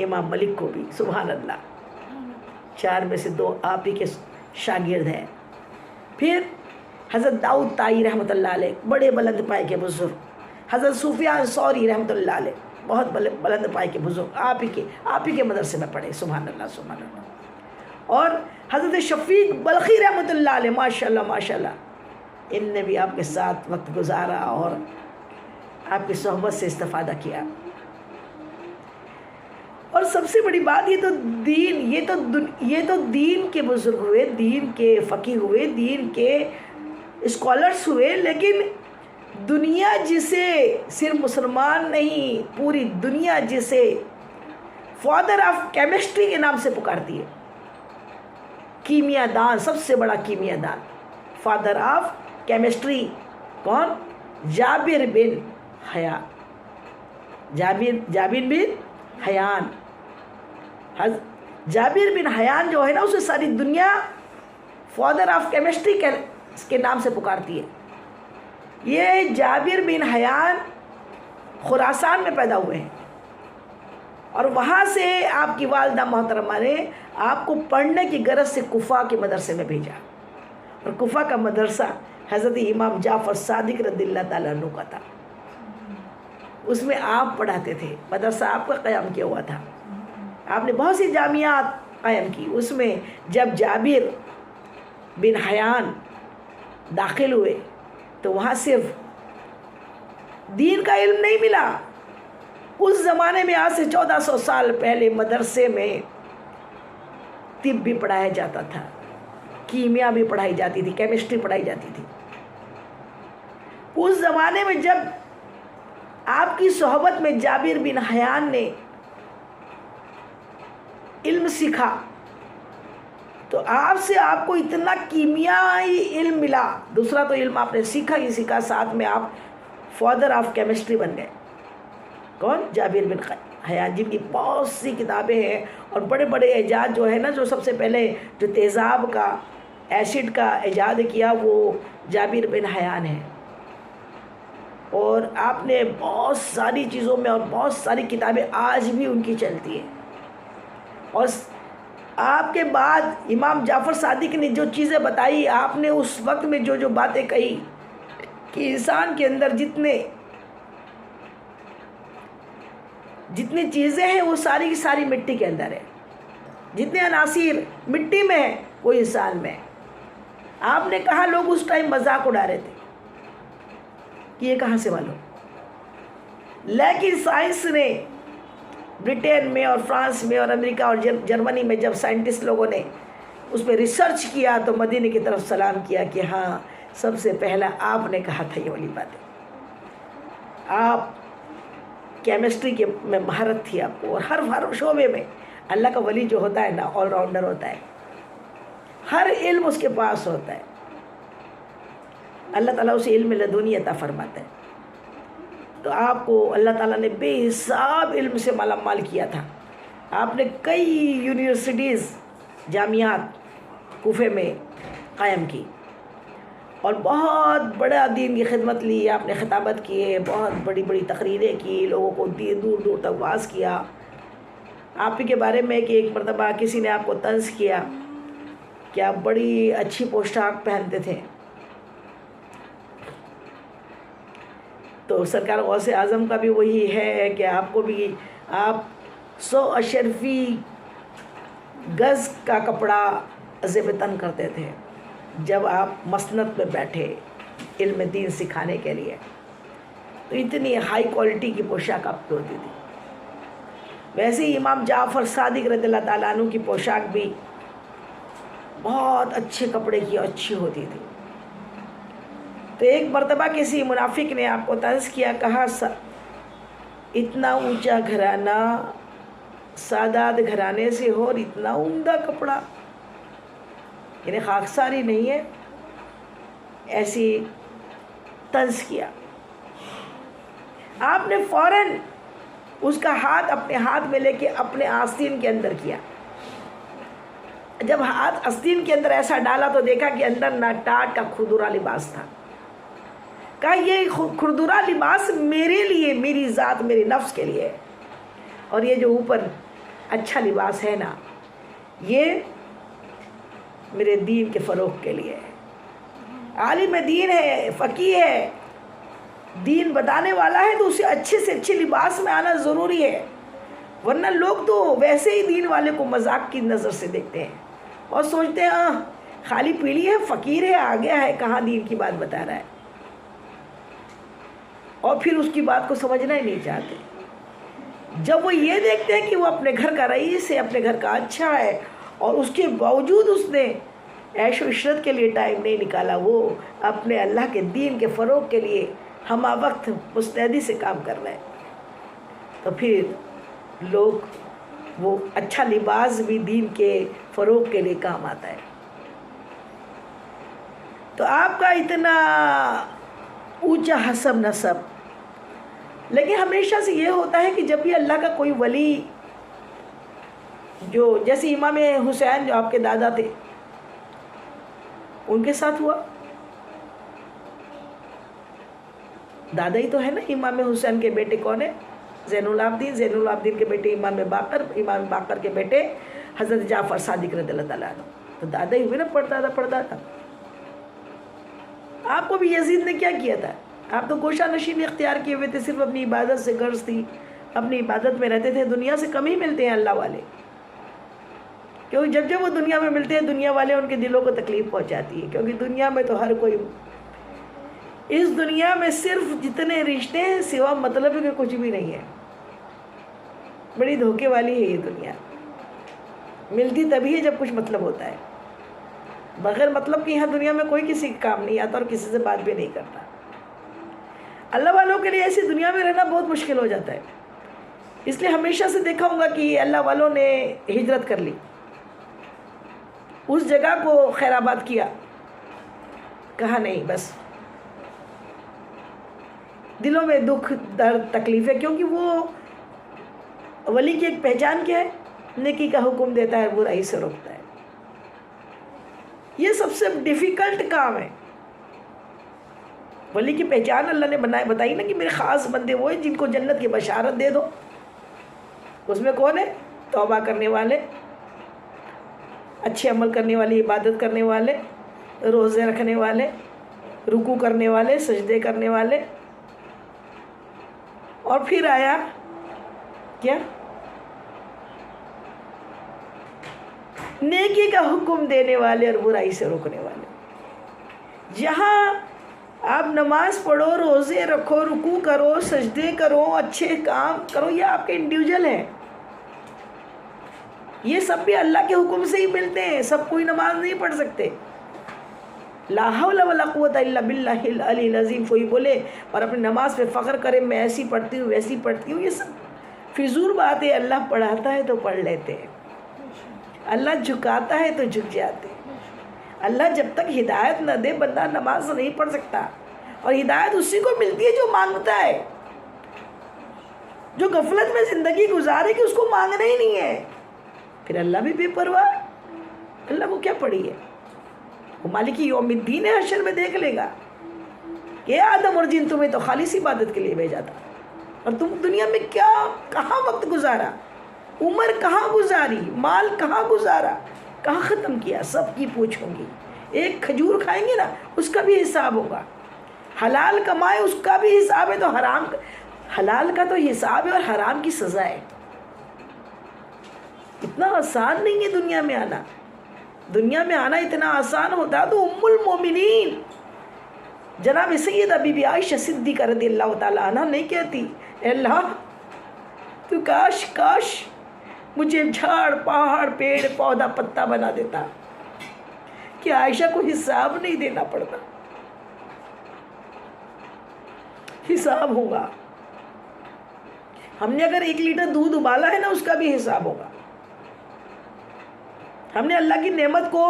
امام ملک کو بھی، سبحان اللہ۔ 4 میں سے 2 آپ ہی کے شاگرد ہیں۔ پھر حضرت داؤد طائی رحمۃ اللہ علیہ، بڑے بلند پائے کے بزرگ، حضرت سفیان ثوری رحمۃ اللہ علیہ، بہت بلند پائے کے بزرگ، آپ ہی کے مدرسے میں پڑھے، سبحان اللہ سبحان اللہ۔ اور حضرت شفیق بلخی رحمۃ اللہ علیہ، ماشاء اللہ ماشاء اللہ، ان نے بھی آپ کے ساتھ وقت گزارا اور آپ کی صحبت سے استفادہ کیا. اور سب سے بڑی بات یہ تو دین کے بزرگ ہوئے، دین کے فقیہ ہوئے، دین کے اسکالرس ہوئے، لیکن دنیا جسے صرف مسلمان نہیں پوری دنیا جسے فادر آف کیمسٹری کے نام سے پکارتی ہے، کیمیا دان، سب سے بڑا کیمیا دان، فادر آف کیمسٹری کون؟ جابر بن حیان. جابر بن حیان، جابر بن حیان جو ہے نا، اسے ساری دنیا فادر آف کیمسٹری کے نام سے پکارتی ہے. یہ جابر بن حیان خراسان میں پیدا ہوئے ہیں اور وہاں سے آپ کی والدہ محترمہ نے آپ کو پڑھنے کی غرض سے کوفہ کے مدرسے میں بھیجا. اور کوفہ کا مدرسہ حضرت امام جعفر صادق رضی اللہ تعالیٰ عنہ کا تھا. اس میں آپ پڑھاتے تھے، مدرسہ آپ کا قیام کیا ہوا تھا. آپ نے بہت سی جامعات قائم کی. اس میں جب جابر بن حیان داخل ہوئے تو وہاں صرف دین کا علم نہیں ملا. اس زمانے میں آج سے 1400 سال پہلے مدرسے میں طب بھی پڑھایا جاتا تھا، کیمیا بھی پڑھائی جاتی تھی، کیمسٹری پڑھائی جاتی تھی. اس زمانے میں جب آپ کی صحبت میں جابر بن حیان نے علم سیکھا تو آپ سے آپ کو اتنا کیمیائی علم ملا. دوسرا تو علم آپ نے سیکھا ہی سیکھا، ساتھ میں آپ فادر آف کیمسٹری بن گئے. کون؟ جابر بن حیان، جن کی بہت سی کتابیں ہیں اور بڑے بڑے ایجاد جو ہے نا، جو سب سے پہلے جو تیزاب کا، ایسڈ کا ایجاد کیا وہ جابر بن حیان ہے. اور آپ نے بہت ساری چیزوں میں اور بہت ساری کتابیں آج بھی ان کی چلتی ہیں. اور آپ کے بعد امام جعفر صادق نے جو چیزیں بتائی، آپ نے اس وقت میں جو باتیں کہی کہ انسان کے اندر جتنی چیزیں ہیں وہ ساری کی ساری مٹی کے اندر ہے. جتنے عناصر مٹی میں ہیں وہ انسان میں ہے. آپ نے کہا لوگ اس ٹائم مذاق اڑا رہے تھے کہ یہ کہاں سے معلوم، لیکن سائنس نے برٹین میں اور فرانس میں اور امریکہ اور جرمنی میں جب سائنٹسٹ لوگوں نے اس پہ ریسرچ کیا تو مدینے کی طرف سلام کیا کہ ہاں سب سے پہلا آپ نے کہا تھا یہ والی باتیں. آپ کیمسٹری کے میں مہارت تھی آپ کو، اور ہر شعبے میں اللہ کا ولی جو ہوتا ہے نا، آل راؤنڈر ہوتا ہے، ہر علم اس کے پاس ہوتا ہے. اللہ تعالیٰ اسے علم لدنی عطا فرماتا ہے. تو آپ کو اللہ تعالیٰ نے بے حساب علم سے مالا مال کیا تھا. آپ نے کئی یونیورسٹیز، جامعات کوفے میں قائم کی اور بہت بڑا دین کی خدمت لی. آپ نے خطابت کیے، بہت بڑی بڑی تقریریں کی، لوگوں کو دور دور تک واعظ کیا. آپ ہی کے بارے میں کہ ایک مرتبہ کسی نے آپ کو طنز کیا کہ آپ بڑی اچھی پوشاک پہنتے تھے، تو سرکار غوث اعظم کا بھی وہی ہے کہ آپ کو بھی آپ 100 اشرفی گز کا کپڑا زیب تن کرتے تھے جب آپ مسند پہ بیٹھے علم دین سکھانے کے لیے. تو اتنی ہائی کوالٹی کی پوشاک آپ کی ہوتی تھی. ویسے ہی امام جعفر صادق رضی اللہ تعالیٰ عنہ کی پوشاک بھی بہت اچھے کپڑے کی اچھی ہوتی تھی. تو ایک مرتبہ کسی منافق نے آپ کو طنز کیا، کہا اتنا اونچا گھرانہ سادات گھرانے سے ہو اور اتنا عمدہ کپڑا، یعنی خاکساری نہیں ہے، ایسی طنز کیا. آپ نے فوراً اس کا ہاتھ اپنے ہاتھ میں لے کے اپنے آستین کے اندر کیا. جب ہاتھ آستین کے اندر ایسا ڈالا تو دیکھا کہ اندر نہ ٹاٹ کا کھردرا لباس تھا. کہا یہ کھردرا لباس میرے لیے، میری ذات، میرے نفس کے لیے، اور یہ جو اوپر اچھا لباس ہے نا، یہ میرے دین کے فروغ کے لیے ہے. عالم دین ہے، فقیہ ہے، دین بتانے والا ہے، تو اسے اچھے سے اچھے لباس میں آنا ضروری ہے. ورنہ لوگ تو ویسے ہی دین والے کو مذاق کی نظر سے دیکھتے ہیں اور سوچتے ہیں خالی پیلی ہے، فقیر ہے، آ گیا ہے، کہاں دین کی بات بتا رہا ہے، اور پھر اس کی بات کو سمجھنا ہی نہیں چاہتے۔ جب وہ یہ دیکھتے ہیں کہ وہ اپنے گھر کا رئیس ہے، اپنے گھر کا اچھا ہے، اور اس کے باوجود اس نے عیش و عشرت کے لیے ٹائم نہیں نکالا، وہ اپنے اللہ کے دین کے فروغ کے لیے ہمہ وقت مستعدی سے کام کر رہے ہیں، تو پھر لوگ وہ اچھا لباس بھی دین کے فروغ کے لیے کام آتا ہے۔ تو آپ کا اتنا اونچا حسب نسب، لیکن ہمیشہ سے یہ ہوتا ہے کہ جب بھی اللہ کا کوئی ولی، جو جیسے امام حسین جو آپ کے دادا تھے، ان کے ساتھ ہوا، دادا ہی تو ہے نا امام حسین کے بیٹے کون ہے؟ زین العابدین، زین العابدین کے بیٹے امام باقر، امام باقر کے بیٹے حضرت جعفر صادق رضی اللہ تعالیٰ عنہ، تو دادا ہی ہوئے نا، پڑھتا تھا۔ آپ کو بھی یزید نے کیا کیا تھا؟ آپ تو گوشہ نشینی اختیار کیے ہوئے تھے، صرف اپنی عبادت سے غرض تھی، اپنی عبادت میں رہتے تھے۔ دنیا سے کم ہی ملتے ہیں اللہ والے، کیونکہ جب وہ دنیا میں ملتے ہیں، دنیا والے ان کے دلوں کو تکلیف پہنچاتی ہے، کیونکہ دنیا میں تو ہر کوئی، اس دنیا میں صرف جتنے رشتے ہیں سوا مطلب کے کچھ بھی نہیں ہے۔ بڑی دھوکے والی ہے یہ دنیا، ملتی تبھی ہے جب کچھ مطلب ہوتا ہے، بغیر مطلب کہ یہاں دنیا میں کوئی کسی کا کام نہیں آتا اور کسی سے بات بھی نہیں کرتا۔ اللہ والوں کے لیے ایسی دنیا میں رہنا بہت مشکل ہو جاتا ہے، اس لیے ہمیشہ سے دیکھا ہوگا کہ اللہ والوں نے ہجرت کر لی، اس جگہ کو خیر آباد کیا، کہا نہیں بس دلوں میں دکھ درد تکلیف ہے، کیونکہ وہ ولی کی ایک پہچان کیا ہے؟ نیکی کا حکم دیتا ہے، برائی سے روکتا ہے۔ یہ سب سے ڈیفیکلٹ کام ہے۔ ولی کی پہچان اللہ نے بتائی نا کہ میرے خاص بندے وہ ہیں جن کو جنت کی بشارت دے دو۔ اس میں کون ہے؟ توبہ کرنے والے، اچھے عمل کرنے والے، عبادت کرنے والے، روزے رکھنے والے، رکوع کرنے والے، سجدے کرنے والے، اور پھر آیا کیا؟ نیکی کا حکم دینے والے اور برائی سے روکنے والے۔ جہاں آپ نماز پڑھو، روزے رکھو، رکوع کرو، سجدے کرو، اچھے کام کرو، یہ آپ کے انڈیویجول ہیں، یہ سب بھی اللہ کے حکم سے ہی ملتے ہیں، سب کوئی نماز نہیں پڑھ سکتے۔ لا حول ولا قوت الا باللہ العلی العظیم کوئی بولے اور اپنی نماز پہ فخر کرے میں ایسی پڑھتی ہوں ویسی پڑھتی ہوں، یہ سب فضول بات ہے۔ اللہ پڑھاتا ہے تو پڑھ لیتے ہیں، اللہ جھکاتا ہے تو جھک جاتے ہیں۔ اللہ جب تک ہدایت نہ دے بندہ نماز نہیں پڑھ سکتا، اور ہدایت اسی کو ملتی ہے جو مانگتا ہے، جو غفلت میں زندگی گزارے کہ اس کو مانگنا ہی نہیں ہے، پھر اللہ بھی بے پرواہ، اللہ کو کیا پڑی ہے؟ وہ مالک یوم الدین ہے، حشر میں دیکھ لے گا کہ آدم اور جن تمہیں تو خالص عبادت کے لیے بھیجا تھا، اور تم دنیا میں کیا کہاں وقت گزارا، عمر کہاں گزاری، مال کہاں گزارا، کہاں ختم کیا، سب کی پوچھوں گی۔ ایک کھجور کھائیں گے نا اس کا بھی حساب ہوگا، حلال کمائے اس کا بھی حساب ہے، تو حرام حلال کا تو حساب ہے اور حرام کی سزا ہے۔ اتنا آسان نہیں ہے دنیا میں آنا، دنیا میں آنا اتنا آسان ہوتا تو ام المومنین جناب سید بی بی عائشہ صدیقہ رضی اللہ تعالیٰ عنہ نہیں کہتی اے اللہ تو کاش مجھے جھاڑ پہاڑ پیڑ پودا پتا بنا دیتا کہ عائشہ کو حساب نہیں دینا پڑتا، حساب ہوگا۔ ہم نے اگر 1 لیٹر دودھ ابالا ہے نا اس کا بھی حساب ہوگا، ہم نے اللہ کی نعمت کو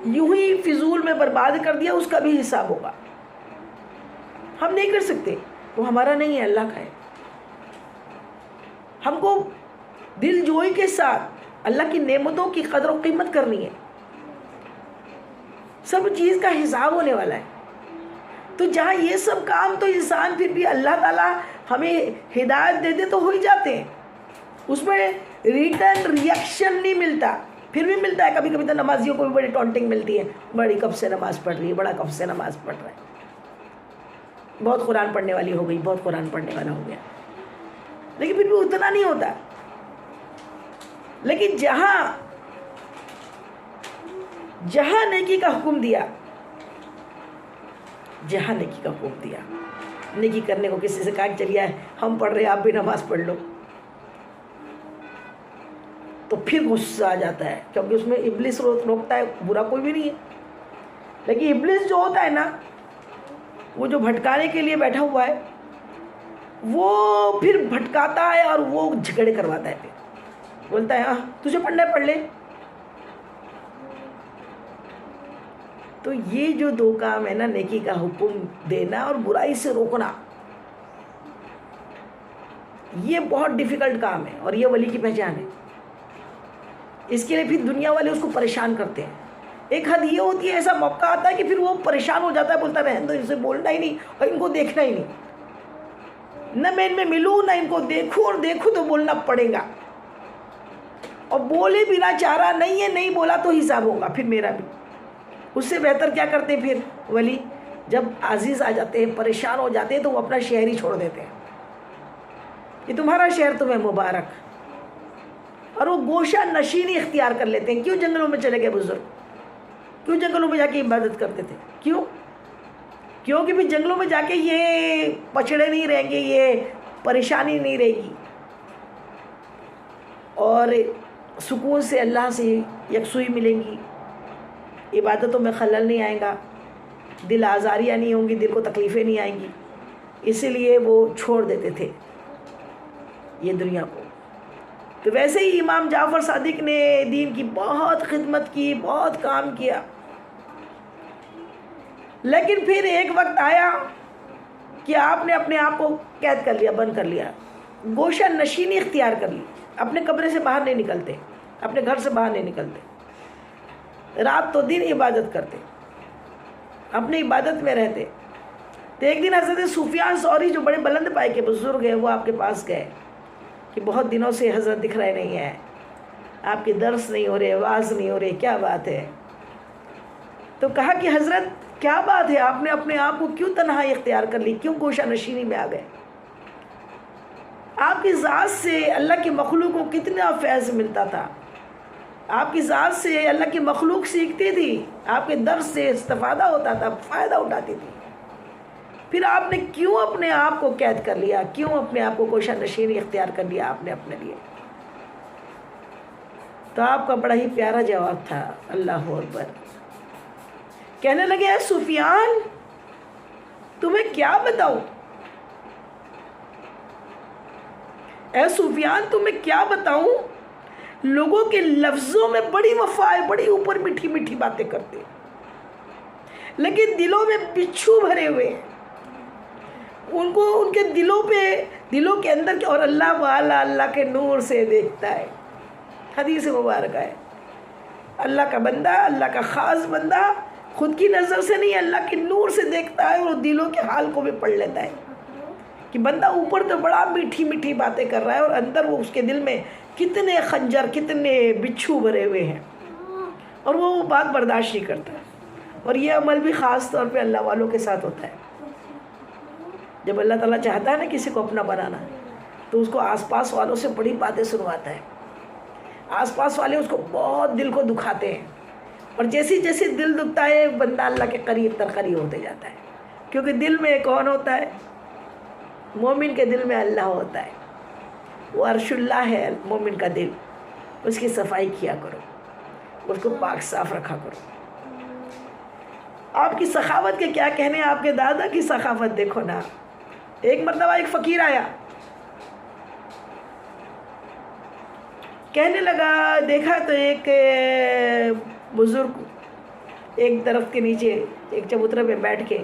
یوں ہی فضول میں برباد کر دیا اس کا بھی حساب ہوگا۔ ہم نہیں کر سکتے، وہ ہمارا نہیں ہے، اللہ کا ہے۔ ہم کو دل جوئی کے ساتھ اللہ کی نعمتوں کی قدر و قیمت کرنی ہے، سب چیز کا حساب ہونے والا ہے۔ تو جہاں یہ سب کام تو انسان پھر بھی اللہ تعالیٰ ہمیں ہدایت دے دے تو ہو ہی جاتے ہیں، اس میں ریٹرن ریئیکشن نہیں ملتا، پھر بھی ملتا ہے کبھی کبھی تو نمازیوں کو بھی بڑی ٹونٹنگ ملتی ہے، بڑی کب سے نماز پڑھ رہی ہے، بڑا کب سے نماز پڑھ رہا ہے، بہت قرآن پڑھنے والی ہو گئی، بہت قرآن پڑھنے والا ہو گیا، لیکن پھر بھی اتنا نہیں ہوتا۔ لیکن جہاں نیکی کا حکم دیا، جہاں نیکی کا حکم دیا، نیکی کرنے کو کسی سے کہا کہ چلیے ہم پڑھ رہے ہیں آپ بھی نماز پڑھ لو، تو پھر غصہ آ جاتا ہے، کیونکہ اس میں ابلیس روکتا ہے، برا کوئی بھی نہیں ہے، لیکن ابلیس جو ہوتا ہے نا، وہ جو بھٹکانے کے لیے بیٹھا ہوا ہے، وہ پھر بھٹکاتا ہے اور وہ جھگڑے کرواتا ہے، پھر بولتا ہے ہاں تجھے پڑھنا ہے پڑھ لے۔ تو یہ جو دو کام ہے نا، نیکی کا حکم دینا اور برائی سے روکنا، یہ بہت ڈیفیکلٹ کام ہے، اور یہ ولی کی پہچان ہے۔ اس کے لیے پھر دنیا والے اس کو پریشان کرتے ہیں۔ ایک حد یہ ہوتی ہے، ایسا موقع آتا ہے کہ پھر وہ پریشان ہو جاتا ہے، بولتا ہے رہنے دو، ان سے بولنا ہی نہیں اور ان کو دیکھنا ہی نہیں، نہ میں ان میں ملوں نہ ان کو دیکھوں، اور دیکھوں تو بولنا پڑے گا، اور بولے بنا چارہ نہیں ہے، نہیں بولا تو حساب ہوگا پھر میرا بھی۔ اس سے بہتر کیا کرتے ہیں پھر ولی، جب عزیز آ جاتے ہیں، پریشان ہو جاتے ہیں، تو وہ اپنا شہر ہی چھوڑ دیتے ہیں کہ تمہارا شہر تمہیں مبارک، اور وہ گوشہ نشینی اختیار کر لیتے ہیں۔ کیوں جنگلوں میں چلے گئے بزرگ؟ کیوں جنگلوں میں جا کے عبادت کرتے تھے؟ کیونکہ بھی جنگلوں میں جا کے یہ پچھڑے نہیں رہیں گے، یہ پریشانی نہیں رہے گی، اور سکون سے اللہ سے یکسوئی ملیں گی، عبادتوں میں خلل نہیں آئے گا، دل آزاریاں نہیں ہوں گی، دل کو تکلیفیں نہیں آئیں گی، اسی لیے وہ چھوڑ دیتے تھے یہ دنیا کو۔ تو ویسے ہی امام جعفر صادق نے دین کی بہت خدمت کی، بہت کام کیا، لیکن پھر ایک وقت آیا کہ آپ نے اپنے آپ کو قید کر لیا، بند کر لیا، گوشہ نشینی اختیار کر لی، اپنے کمرے سے باہر نہیں نکلتے، اپنے گھر سے باہر نہیں نکلتے، رات تو دن عبادت کرتے، اپنی عبادت میں رہتے۔ تو ایک دن حضرت سفیان ثوری جو بڑے بلند پائے کے بزرگ ہیں، وہ آپ کے پاس گئے کہ بہت دنوں سے حضرت دکھ رہے نہیں ہیں، آپ کے درس نہیں ہو رہے، واعظ نہیں ہو رہے، کیا بات ہے؟ تو کہا کہ حضرت کیا بات ہے، آپ نے اپنے آپ کو کیوں تنہائی اختیار کر لی، کیوں گوشہ نشینی میں آ گئے؟ آپ کی ذات سے اللہ کی مخلوق کو کتنا فیض ملتا تھا، آپ کی ذات سے اللہ کی مخلوق سیکھتی تھی، آپ کے درس سے استفادہ ہوتا تھا، فائدہ اٹھاتی تھی، پھر آپ نے کیوں اپنے آپ کو قید کر لیا، کیوں اپنے آپ کو گوشہ نشینی اختیار کر لیا آپ نے اپنے لیے؟ تو آپ کا بڑا ہی پیارا جواب تھا، اللہ اکبر۔ کہنے لگے اے سفیان تمہیں کیا بتاؤں، اے سفیان تمہیں کیا بتاؤں، لوگوں کے لفظوں میں بڑی وفا ہے، بڑی اوپر میٹھی میٹھی باتیں کرتے، لیکن دلوں میں بچھو بھرے ہوئے ہیں، ان کو ان کے دلوں کے اندر، اور اللہ والا اللہ کے نور سے دیکھتا ہے۔ حدیث مبارک ہے، اللہ کا بندہ، اللہ کا خاص بندہ خود کی نظر سے نہیں، اللہ کے نور سے دیکھتا ہے، اور دلوں کے حال کو بھی پڑھ لیتا ہے کہ بندہ اوپر تو بڑا میٹھی میٹھی باتیں کر رہا ہے، اور اندر وہ اس کے دل میں کتنے خنجر، کتنے بچھو بھرے ہوئے ہیں، اور وہ بات برداشت نہیں کرتا۔ اور یہ عمل بھی خاص طور پہ اللہ والوں کے ساتھ ہوتا ہے۔ جب اللہ تعالیٰ چاہتا ہے نا کسی کو اپنا بنانا، تو اس کو آس پاس والوں سے بڑی باتیں سنواتا ہے، آس پاس والے اس کو بہت دل کو دکھاتے ہیں، اور جیسے جیسے دل دکھتا ہے بندہ اللہ کے قریب تر قریب ہوتے جاتا ہے، کیونکہ دل میں کون ہوتا ہے؟ مومن کے دل میں اللہ ہوتا ہے، وہ عرش اللہ ہے مومن کا دل، اس کی صفائی کیا کرو، اس کو پاک صاف رکھا کرو۔ آپ کی سخاوت کے کیا کہنے، آپ کے دادا کی سخاوت دیکھو نا۔ ایک مرتبہ ایک فقیر آیا، کہنے لگا، دیکھا تو ایک بزرگ ایک درخت کے نیچے ایک چبوترے پہ بیٹھ کے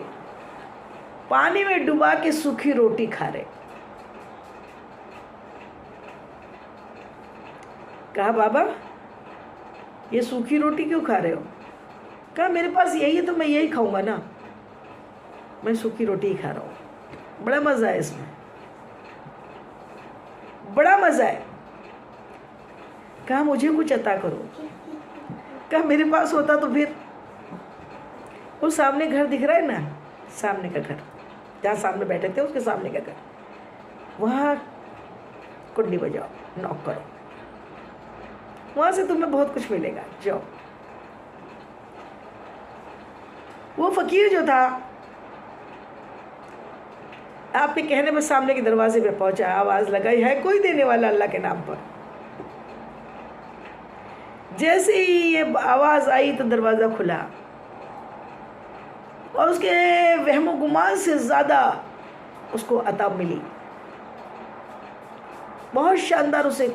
پانی میں ڈبا کے سوکھی روٹی کھا رہے۔ کہا بابا یہ سوکھی روٹی کیوں کھا رہے ہو؟ کہا میرے پاس یہی ہے تو میں یہی کھاؤں گا نا، میں سوکھی روٹی ہی کھا رہا ہوں، بڑا مزہ ہے اس میں، بڑا مزہ ہے۔ کہا مجھے کچھ عطا کرو۔ کہا میرے پاس ہوتا تو پھر، وہ سامنے گھر دکھ رہا ہے نا، سامنے کا گھر جہاں سامنے بیٹھے تھے، اس کے سامنے کا گھر، وہاں کنڈی بجاؤ، نوک کرو، وہاں سے تمہیں بہت کچھ ملے گا، جاؤ۔ وہ فقیر جو تھا آپ کے کہنے پر سامنے کے دروازے پہ پہنچا، آواز لگائی، ہے کوئی دینے والا اللہ کے نام پر؟ جیسے ہی یہ آواز آئی تو دروازہ کھلا اور اس کے وہم و گمان سے زیادہ اس کو عطا ملی. بہت شاندار اسے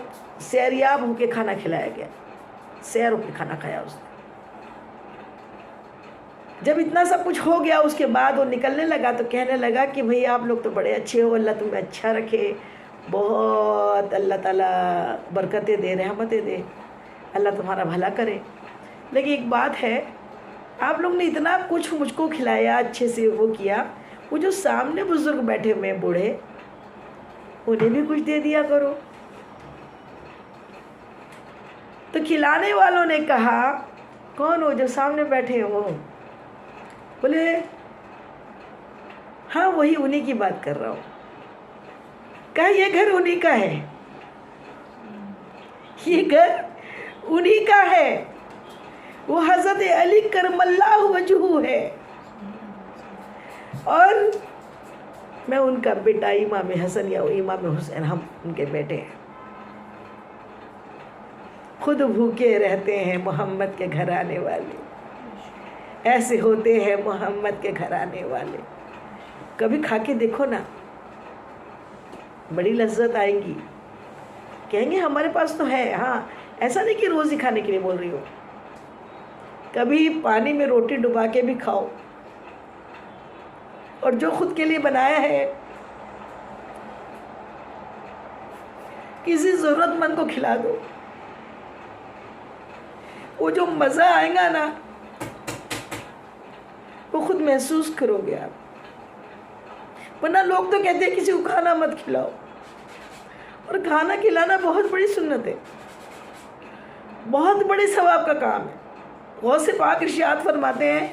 سیریاب ہو کے کھانا کھلایا گیا، سیر ہو کے کھانا کھایا اس نے. جب اتنا سب کچھ ہو گیا اس کے بعد وہ نکلنے لگا تو کہنے لگا کہ بھئی آپ لوگ تو بڑے اچھے ہو، اللہ تمہیں اچھا رکھے، بہت اللہ تعالیٰ برکتیں دے، رحمتیں دے، اللہ تمہارا بھلا کرے. لیکن ایک بات ہے، آپ لوگ نے اتنا کچھ مجھ کو کھلایا، اچھے سے وہ کیا، وہ جو سامنے بزرگ بیٹھے ہوئے بوڑھے، انہیں بھی کچھ دے دیا کرو. تو کھلانے والوں نے کہا کون ہو جو سامنے بیٹھے ہو؟ بولے ہاں وہی، انہی کی بات کر رہا ہوں. کہا یہ گھر انہی کا ہے، یہ گھر انہی کا ہے، وہ حضرت علی کرم اللہ وجہہ ہے، اور میں ان کا بیٹا امام حسن یا امام حسین، ہم ان کے بیٹے ہیں. خود بھوکے رہتے ہیں محمد کے گھر آنے والے، ایسے ہوتے ہیں محمد کے گھر آنے والے. کبھی کھا کے دیکھو نا، بڑی لذت آئے گی. کہیں گے ہمارے پاس تو ہے. ہاں، ایسا نہیں کہ روز ہی کھانے کے لیے بول رہی ہو، کبھی پانی میں روٹی ڈبا کے بھی کھاؤ، اور جو خود کے لیے بنایا ہے کسی ضرورت مند کو کھلا دو. وہ جو مزہ آئے گا نا، وہ خود محسوس کرو گے آپ. ورنہ لوگ تو کہتے ہیں کسی کو کھانا مت کھلاؤ، اور کھانا کھلانا بہت بڑی سنت ہے، بہت بڑے ثواب کا کام ہے. غوث پاک ارشاد فرماتے ہیں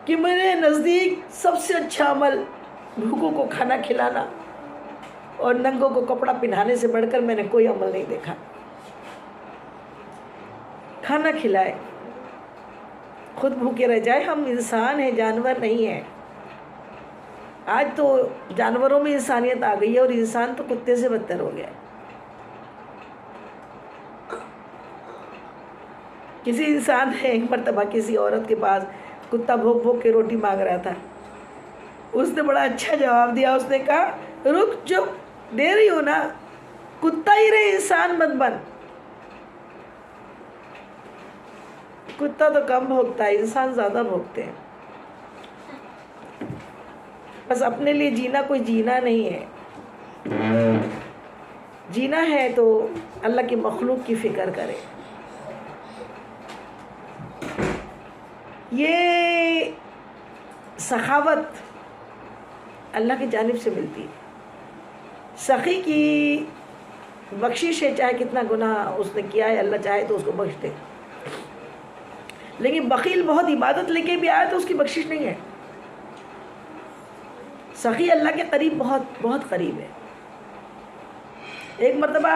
کہ میرے نزدیک سب سے اچھا عمل بھوکوں کو کھانا کھلانا اور ننگوں کو کپڑا پہنانے سے بڑھ کر میں نے کوئی عمل نہیں دیکھا. کھانا کھلائے، خود بھوکے رہ جائے. ہم انسان ہیں، جانور نہیں ہیں. آج تو جانوروں میں انسانیت آ گئی ہے، اور انسان تو کتے سے بدتر ہو گیا ہے. کسی انسان نے ایک مرتبہ کسی عورت کے پاس کتا بھوک بھوک کے روٹی مانگ رہا تھا. اس نے بڑا اچھا جواب دیا. اس نے کہا رک، جو دے رہی ہو نا، کتا ہی رہے، انسان مت بن. کتا تو کم بھوکتا ہے، انسان زیادہ بھوکتے ہیں. بس اپنے لیے جینا کوئی جینا نہیں ہے. جینا ہے تو اللہ کی مخلوق کی فکر کرے. یہ سخاوت اللہ کی جانب سے ملتی ہے. سخی کی بخشش ہے، چاہے کتنا گناہ اس نے کیا ہے، اللہ چاہے تو اس کو بخش دے. لیکن بخیل بہت عبادت لے کے بھی آیا تو اس کی بخشش نہیں ہے. سخی اللہ کے قریب بہت بہت قریب ہے. ایک مرتبہ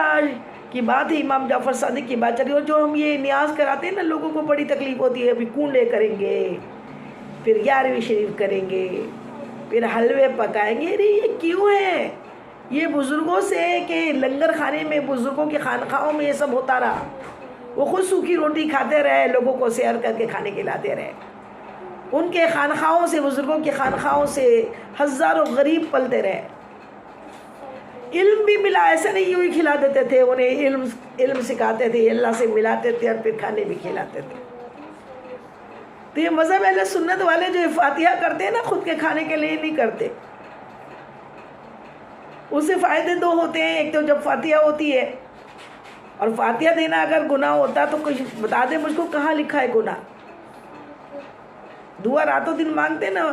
کی بات ہے، امام جعفر صادق کی بات چل رہی ہے، اور جو ہم یہ نیاز کراتے ہیں نا، لوگوں کو بڑی تکلیف ہوتی ہے. ابھی کنڈے کریں گے، پھر 11ویں شریف کریں گے، پھر حلوے پکائیں گے. ارے یہ کیوں ہے؟ یہ بزرگوں سے کہ لنگر خانے میں، بزرگوں کے خانقاہوں میں یہ سب ہوتا رہا. وہ خود سوکھی روٹی کھاتے رہے، لوگوں کو سیر کر کے کھانے کھلاتے رہے. ان کے خانقاہوں سے، بزرگوں کے خانقاہوں سے ہزاروں غریب پلتے رہے. علم بھی ملا، ایسا نہیں یوں ہی کھلا دیتے تھے انہیں، علم سکھاتے تھے، اللہ سے ملاتے تھے، اور پھر کھانے بھی کھلاتے تھے. تو یہ مذہب اہل سنت والے جو فاتحہ کرتے ہیں نا، خود کے کھانے کے لیے نہیں کرتے. اس سے فائدے دو ہوتے ہیں. ایک تو جب فاتحہ ہوتی ہے، اور فاتحہ دینا اگر گناہ ہوتا تو کچھ بتا دے مجھ کو، کہاں لکھا ہے گناہ. دعا راتوں دن مانگتے نا،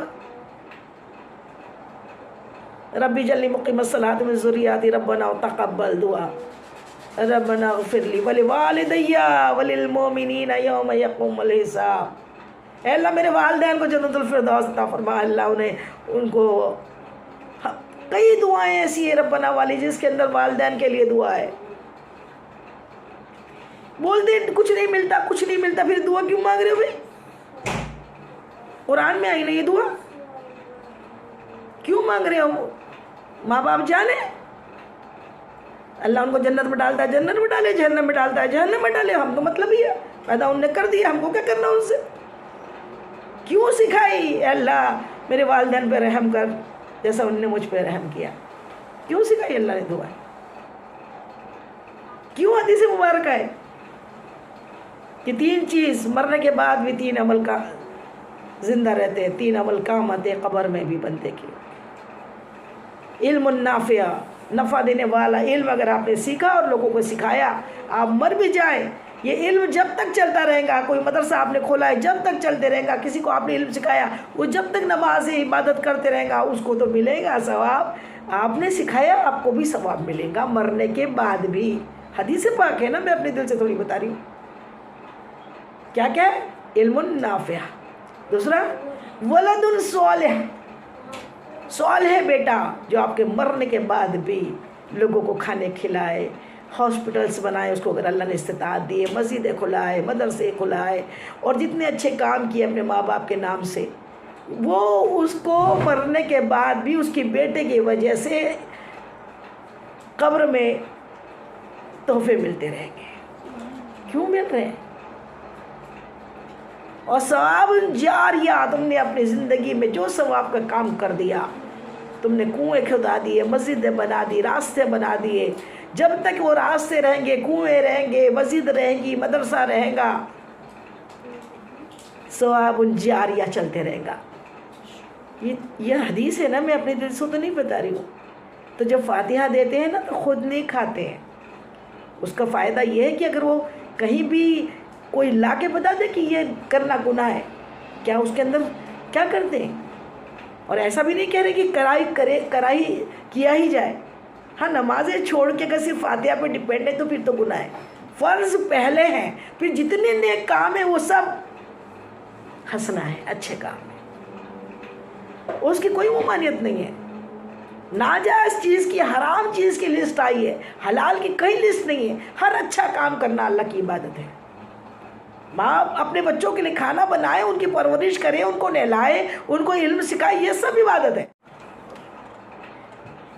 ربی جلی مقیم الصلاۃ من ذریاتی ربنا تقبل دعا، ربنا اغفر لی ولوالدی وللمؤمنین یوم یقوم الحساب. اللہ میرے والدین کو جنت الفردوس عطا فرما، اللہ انہیں ان کو کئی دعائیں ایسی ہیں ربنا والی جس کے اندر والدین کے لیے دعا ہے. بولتے کچھ نہیں ملتا کچھ نہیں ملتا، پھر دعا کیوں مانگ رہے ہو بھائی؟ قرآن میں آئی نا یہ دعا، کیوں مانگ رہے ہو؟ ماں باپ جانے، اللہ ان کو جنت میں ڈالتا ہے جنت میں ڈالے، جہنم میں ڈالتا ہے جہنم میں ڈالے. ہم تو مطلب ہی ہے، پیدا انہوں نے کر دیا، ہم کو کیا کرنا ان سے؟ کیوں سکھائی اے اللہ میرے والدین پہ رحم کر جیسا انہوں نے مجھ پہ رحم کیا؟ کیوں سکھائی اللہ نے دعا؟ کیوں حدیث مبارکہ ہے کہ 3 چیز مرنے کے بعد بھی 3 عمل کا زندہ رہتے ہیں، 3 عمل کام آتے قبر میں بھی بندے کے. علم النافع، نفع دینے والا علم اگر آپ نے سیکھا اور لوگوں کو سکھایا، آپ مر بھی جائیں یہ علم جب تک چلتا رہے گا. کوئی مدرسہ آپ نے کھولا ہے جب تک چلتے رہے گا، کسی کو آپ نے علم سکھایا وہ جب تک نماز عبادت کرتے رہے گا اس کو تو ملے گا ثواب. آپ نے سکھایا آپ کو بھی ثواب ملے گا مرنے کے بعد بھی. حدیث پاک ہے نا، میں اپنے دل سے تھوڑی بتا رہی ہوں. کیا کیا ہے؟ علم نافع. دوسرا ولد صالح، صالح بیٹا جو آپ کے مرنے کے بعد بھی لوگوں کو کھانے کھلائے، ہاسپٹلس بنائے اس کو اگر اللہ نے استطاعت دی ہے، مسجدیں کھلائے، مدرسے کھلائے، اور جتنے اچھے کام کیے اپنے ماں باپ کے نام سے، وہ اس کو مرنے کے بعد بھی اس کی بیٹے کی وجہ سے قبر میں تحفے ملتے رہیں گے. کیوں مل رہے ہیں؟ اور ثواب جاریہ، تم نے اپنی زندگی میں جو ثواب کا کام کر دیا، تم نے کنویں کھدا دیے، مسجدیں بنا دی، راستے بنا دیے، جب تک وہ راستے رہیں گے، کنویں رہیں گے، مسجد رہیں گی، مدرسہ رہے گا، ثواب جاریہ چلتے رہے گا. یہ حدیث ہے نا، میں اپنے دل سے تو نہیں بتا رہی ہوں. تو جب فاتحہ دیتے ہیں نا تو خود نہیں کھاتے ہیں. اس کا فائدہ یہ ہے کہ اگر وہ کہیں بھی کوئی لا کے بتا دے کہ یہ کرنا گناہ ہے، کیا اس کے اندر کیا کرتے ہیں؟ اور ایسا بھی نہیں کہہ رہے کہ کرائی کیا ہی جائے. ہاں نمازیں چھوڑ کے اگر صرف فاتحہ پہ ڈپینڈ ہے تو پھر تو گناہ ہے. فرض پہلے ہیں، پھر جتنے نیک کام ہیں وہ سب حسنہ ہے، اچھے کام ہیں، اس کی کوئی ممانعت نہیں ہے. ناجائز چیز کی، حرام چیز کی لسٹ آئی ہے، حلال کی کہیں لسٹ نہیں ہے. ہر اچھا کام کرنا اللہ کی عبادت ہے. ماں اپنے بچوں کے لیے کھانا بنائے، ان کی پرورش کرے، ان کو نہلائے، ان کو علم سکھائے، یہ سب عبادت ہے.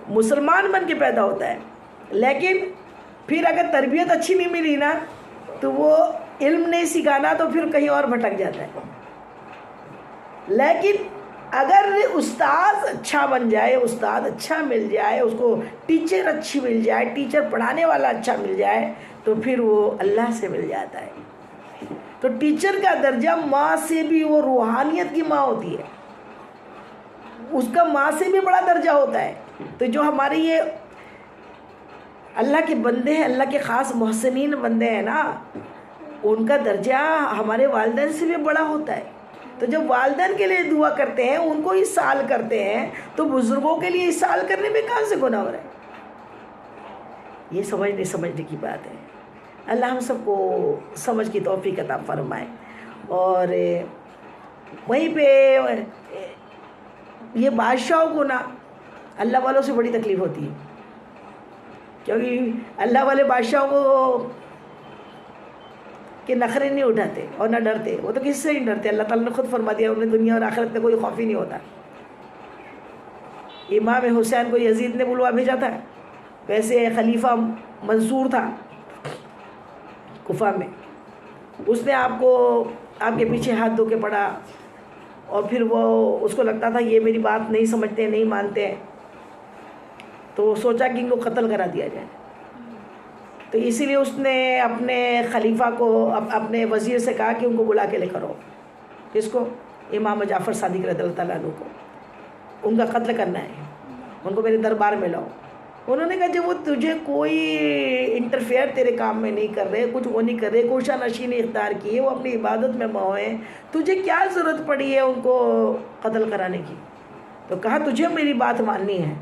مسلمان بن کے پیدا ہوتا ہے، لیکن پھر اگر تربیت اچھی نہیں ملی نا تو وہ علم نہیں سکھانا تو پھر کہیں اور بھٹک جاتا ہے. لیکن اگر استاد اچھا بن جائے، استاد اچھا مل جائے، اس کو ٹیچر اچھی مل جائے، ٹیچر پڑھانے والا اچھا مل جائے تو پھر وہ اللہ سے مل جاتا ہے. تو ٹیچر کا درجہ ماں سے بھی، وہ روحانیت کی ماں ہوتی ہے، اس کا ماں سے بھی بڑا درجہ ہوتا ہے. تو جو ہمارے یہ اللہ کے بندے ہیں، اللہ کے خاص محسنین بندے ہیں نا، ان کا درجہ ہمارے والدین سے بھی بڑا ہوتا ہے. تو جب والدین کے لیے دعا کرتے ہیں، ان کو اصال کرتے ہیں، تو بزرگوں کے لیے اصال کرنے میں کہاں سے گناہ ہو رہا ہے؟ یہ سمجھنے کی بات ہے. اللہ ہم سب کو سمجھ کی توفیق عطا فرمائے. اور وہیں پہ یہ بادشاہوں کو نا اللہ والوں سے بڑی تکلیف ہوتی ہے، کیونکہ اللہ والے بادشاہوں کو کہ نخرے نہیں اٹھاتے اور نہ ڈرتے. وہ تو کس سے نہیں ڈرتے، اللہ تعالیٰ نے خود فرما دیا انہیں دنیا اور آخرت کا کوئی خوف ہی نہیں ہوتا. امام حسین کو یزید نے بلوا بھیجا تھا، ویسے خلیفہ منصور تھا کوفہ میں، اس نے آپ کے پیچھے ہاتھ دھو کے پڑھا، اور پھر وہ اس کو لگتا تھا یہ میری بات نہیں سمجھتے، نہیں مانتے، تو سوچا کہ ان کو قتل کرا دیا جائے. تو اسی لیے اس نے اپنے خلیفہ کو، اپنے وزیر سے کہا کہ ان کو بلا کے لے کر آؤ. کس کو؟ امام جعفر صادق رضی اللہ تعالیٰ عنہ کو. ان کا قتل کرنا ہے، ان کو میرے دربار میں لاؤ. انہوں نے کہا جب وہ تجھے کوئی انٹرفیئر تیرے کام میں نہیں کر رہے، کچھ وہ نہیں کر رہے، کوشا نشی نہیں اختیار کی، وہ اپنی عبادت میں موئے، تجھے کیا ضرورت پڑی ہے ان کو قتل کرانے کی؟ تو کہا تجھے میری بات ماننی ہے.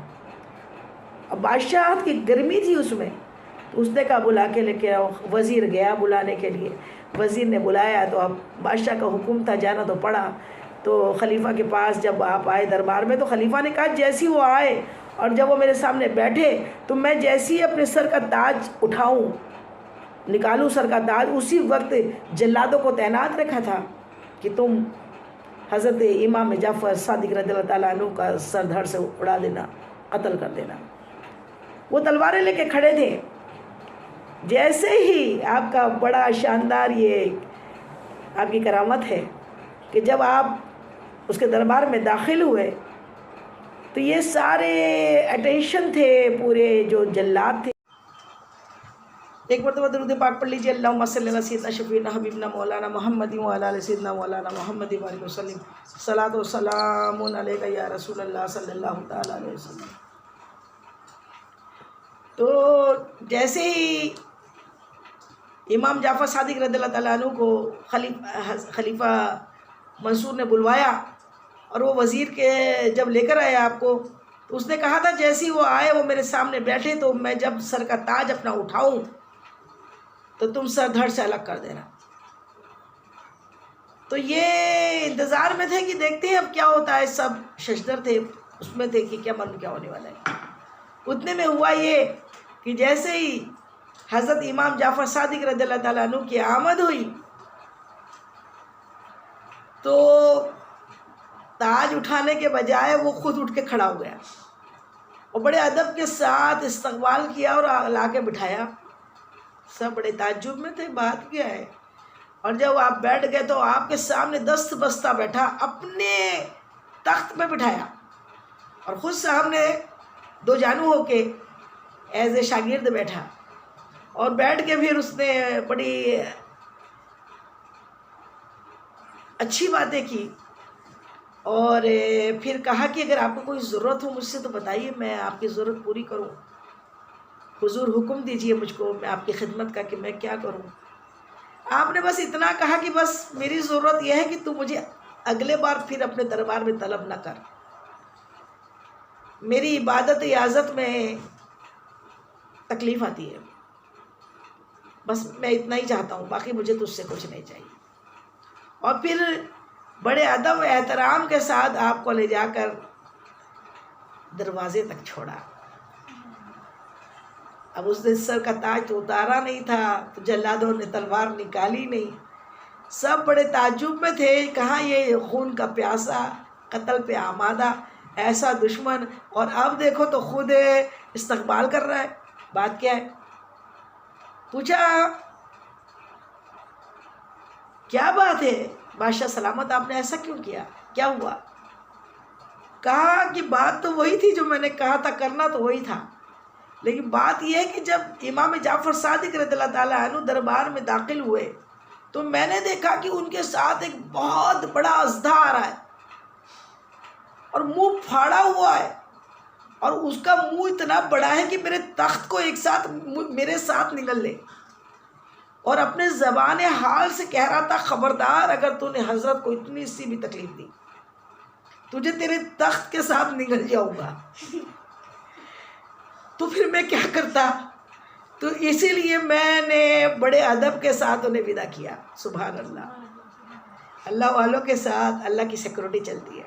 اب بادشاہت کی گرمی تھی اس میں، تو اس نے کہا بلا کے لے کے آؤ. وزیر گیا بلانے کے لیے، وزیر نے بلایا تو اب بادشاہ کا حکم تھا جانا تو پڑا. تو خلیفہ کے پاس جب آپ آئے دربار میں، تو خلیفہ نے کہا جیسی وہ آئے اور جب وہ میرے سامنے بیٹھے تو میں جیسے ہی اپنے سر کا تاج اٹھاؤں، نکالوں سر کا تاج، اسی وقت جلادوں کو تعینات رکھا تھا کہ تم حضرت امام جعفر صادق رضی اللہ تعالیٰ عنہ کا سر دھڑ سے اڑا دینا، قتل کر دینا۔ وہ تلواریں لے کے کھڑے تھے۔ جیسے ہی آپ کا بڑا شاندار یہ آپ کی کرامت ہے کہ جب آپ اس کے دربار میں داخل ہوئے تو یہ سارے اٹینشن تھے، پورے جو جلاد تھے۔ ایک مرتبہ درود پاک پڑھ لیجیے، اللہم صلی علی سیدنا شفیعنا حبیبنا مولانا محمد وعلی آل سیدنا مولانا محمد وآلہ وسلم، صلاۃ و سلام علیک یا رسول اللہ صلی اللہ تعالیٰ علیہ وسلم۔ تو جیسے ہی امام جعفر صادق رضی اللہ تعالیٰ عنہ کو خلیفہ منصور نے بلوایا، اور وہ وزیر کے جب لے کر آئے آپ کو، تو اس نے کہا تھا جیسے ہی وہ آئے، وہ میرے سامنے بیٹھے، تو میں جب سر کا تاج اپنا اٹھاؤں تو تم سر دھڑ سے الگ کر دینا۔ تو یہ انتظار میں تھے کہ دیکھتے ہیں اب کیا ہوتا ہے، سب ششدر تھے، اس میں تھے کہ کیا معلوم کیا ہونے والا ہے۔ اتنے میں ہوا یہ کہ جیسے ہی حضرت امام جعفر صادق رضی اللہ تعالیٰ عنہ کی آمد ہوئی تو تاج اٹھانے کے بجائے وہ خود اٹھ کے کھڑا ہو گیا اور بڑے ادب کے ساتھ استقبال کیا اور لا کے بٹھایا۔ سب بڑے تعجب میں تھے، بات کیا ہے؟ اور جب آپ بیٹھ گئے تو آپ کے سامنے دست بستہ بیٹھا، اپنے تخت میں بٹھایا اور خود سامنے دو جانو ہو کے ایز اے شاگرد بیٹھا، اور بیٹھ کے پھر اس نے بڑی اچھی باتیں کی، اور پھر کہا کہ اگر آپ کو کوئی ضرورت ہو مجھ سے تو بتائیے، میں آپ کی ضرورت پوری کروں۔ حضور حکم دیجئے مجھ کو، میں آپ کی خدمت کا کہ میں کیا کروں۔ آپ نے بس اتنا کہا کہ بس میری ضرورت یہ ہے کہ تو مجھے اگلے بار پھر اپنے دربار میں طلب نہ کر، میری عبادت اجازت میں تکلیف آتی ہے، بس میں اتنا ہی چاہتا ہوں، باقی مجھے تجھ سے کچھ نہیں چاہیے۔ اور پھر بڑے ادب و احترام کے ساتھ آپ کو لے جا کر دروازے تک چھوڑا۔ اب اس نے سر کا تاج تو اتارا نہیں تھا، تو جلادوں نے تلوار نکالی نہیں۔ سب بڑے تعجب میں تھے، کہاں یہ خون کا پیاسا، قتل پہ آمادہ ایسا دشمن، اور اب دیکھو تو خود استقبال کر رہا ہے۔ بات کیا ہے؟ پوچھا کیا بات ہے بادشاہ سلامت، آپ نے ایسا کیوں کیا، کیا ہوا؟ کہا کہ بات تو وہی تھی جو میں نے کہا تھا، کرنا تو وہی تھا، لیکن بات یہ ہے کہ جب امام جعفر صادق رضی اللہ تعالیٰ عنہ دربار میں داخل ہوئے تو میں نے دیکھا کہ ان کے ساتھ ایک بہت بڑا اژدھا آ رہا ہے اور منہ پھاڑا ہوا ہے، اور اس کا منہ اتنا بڑا ہے کہ میرے تخت کو ایک ساتھ میرے ساتھ نگل لے، اور اپنے زبان حال سے کہہ رہا تھا خبردار اگر تو نے حضرت کو اتنی سی بھی تکلیف دی تجھے تیرے تخت کے ساتھ نگل جاؤں گا۔ تو پھر میں کیا کرتا؟ تو اسی لیے میں نے بڑے ادب کے ساتھ انہیں ودا کیا۔ سبحان اللہ، اللہ والوں کے ساتھ اللہ کی سیکورٹی چلتی ہے،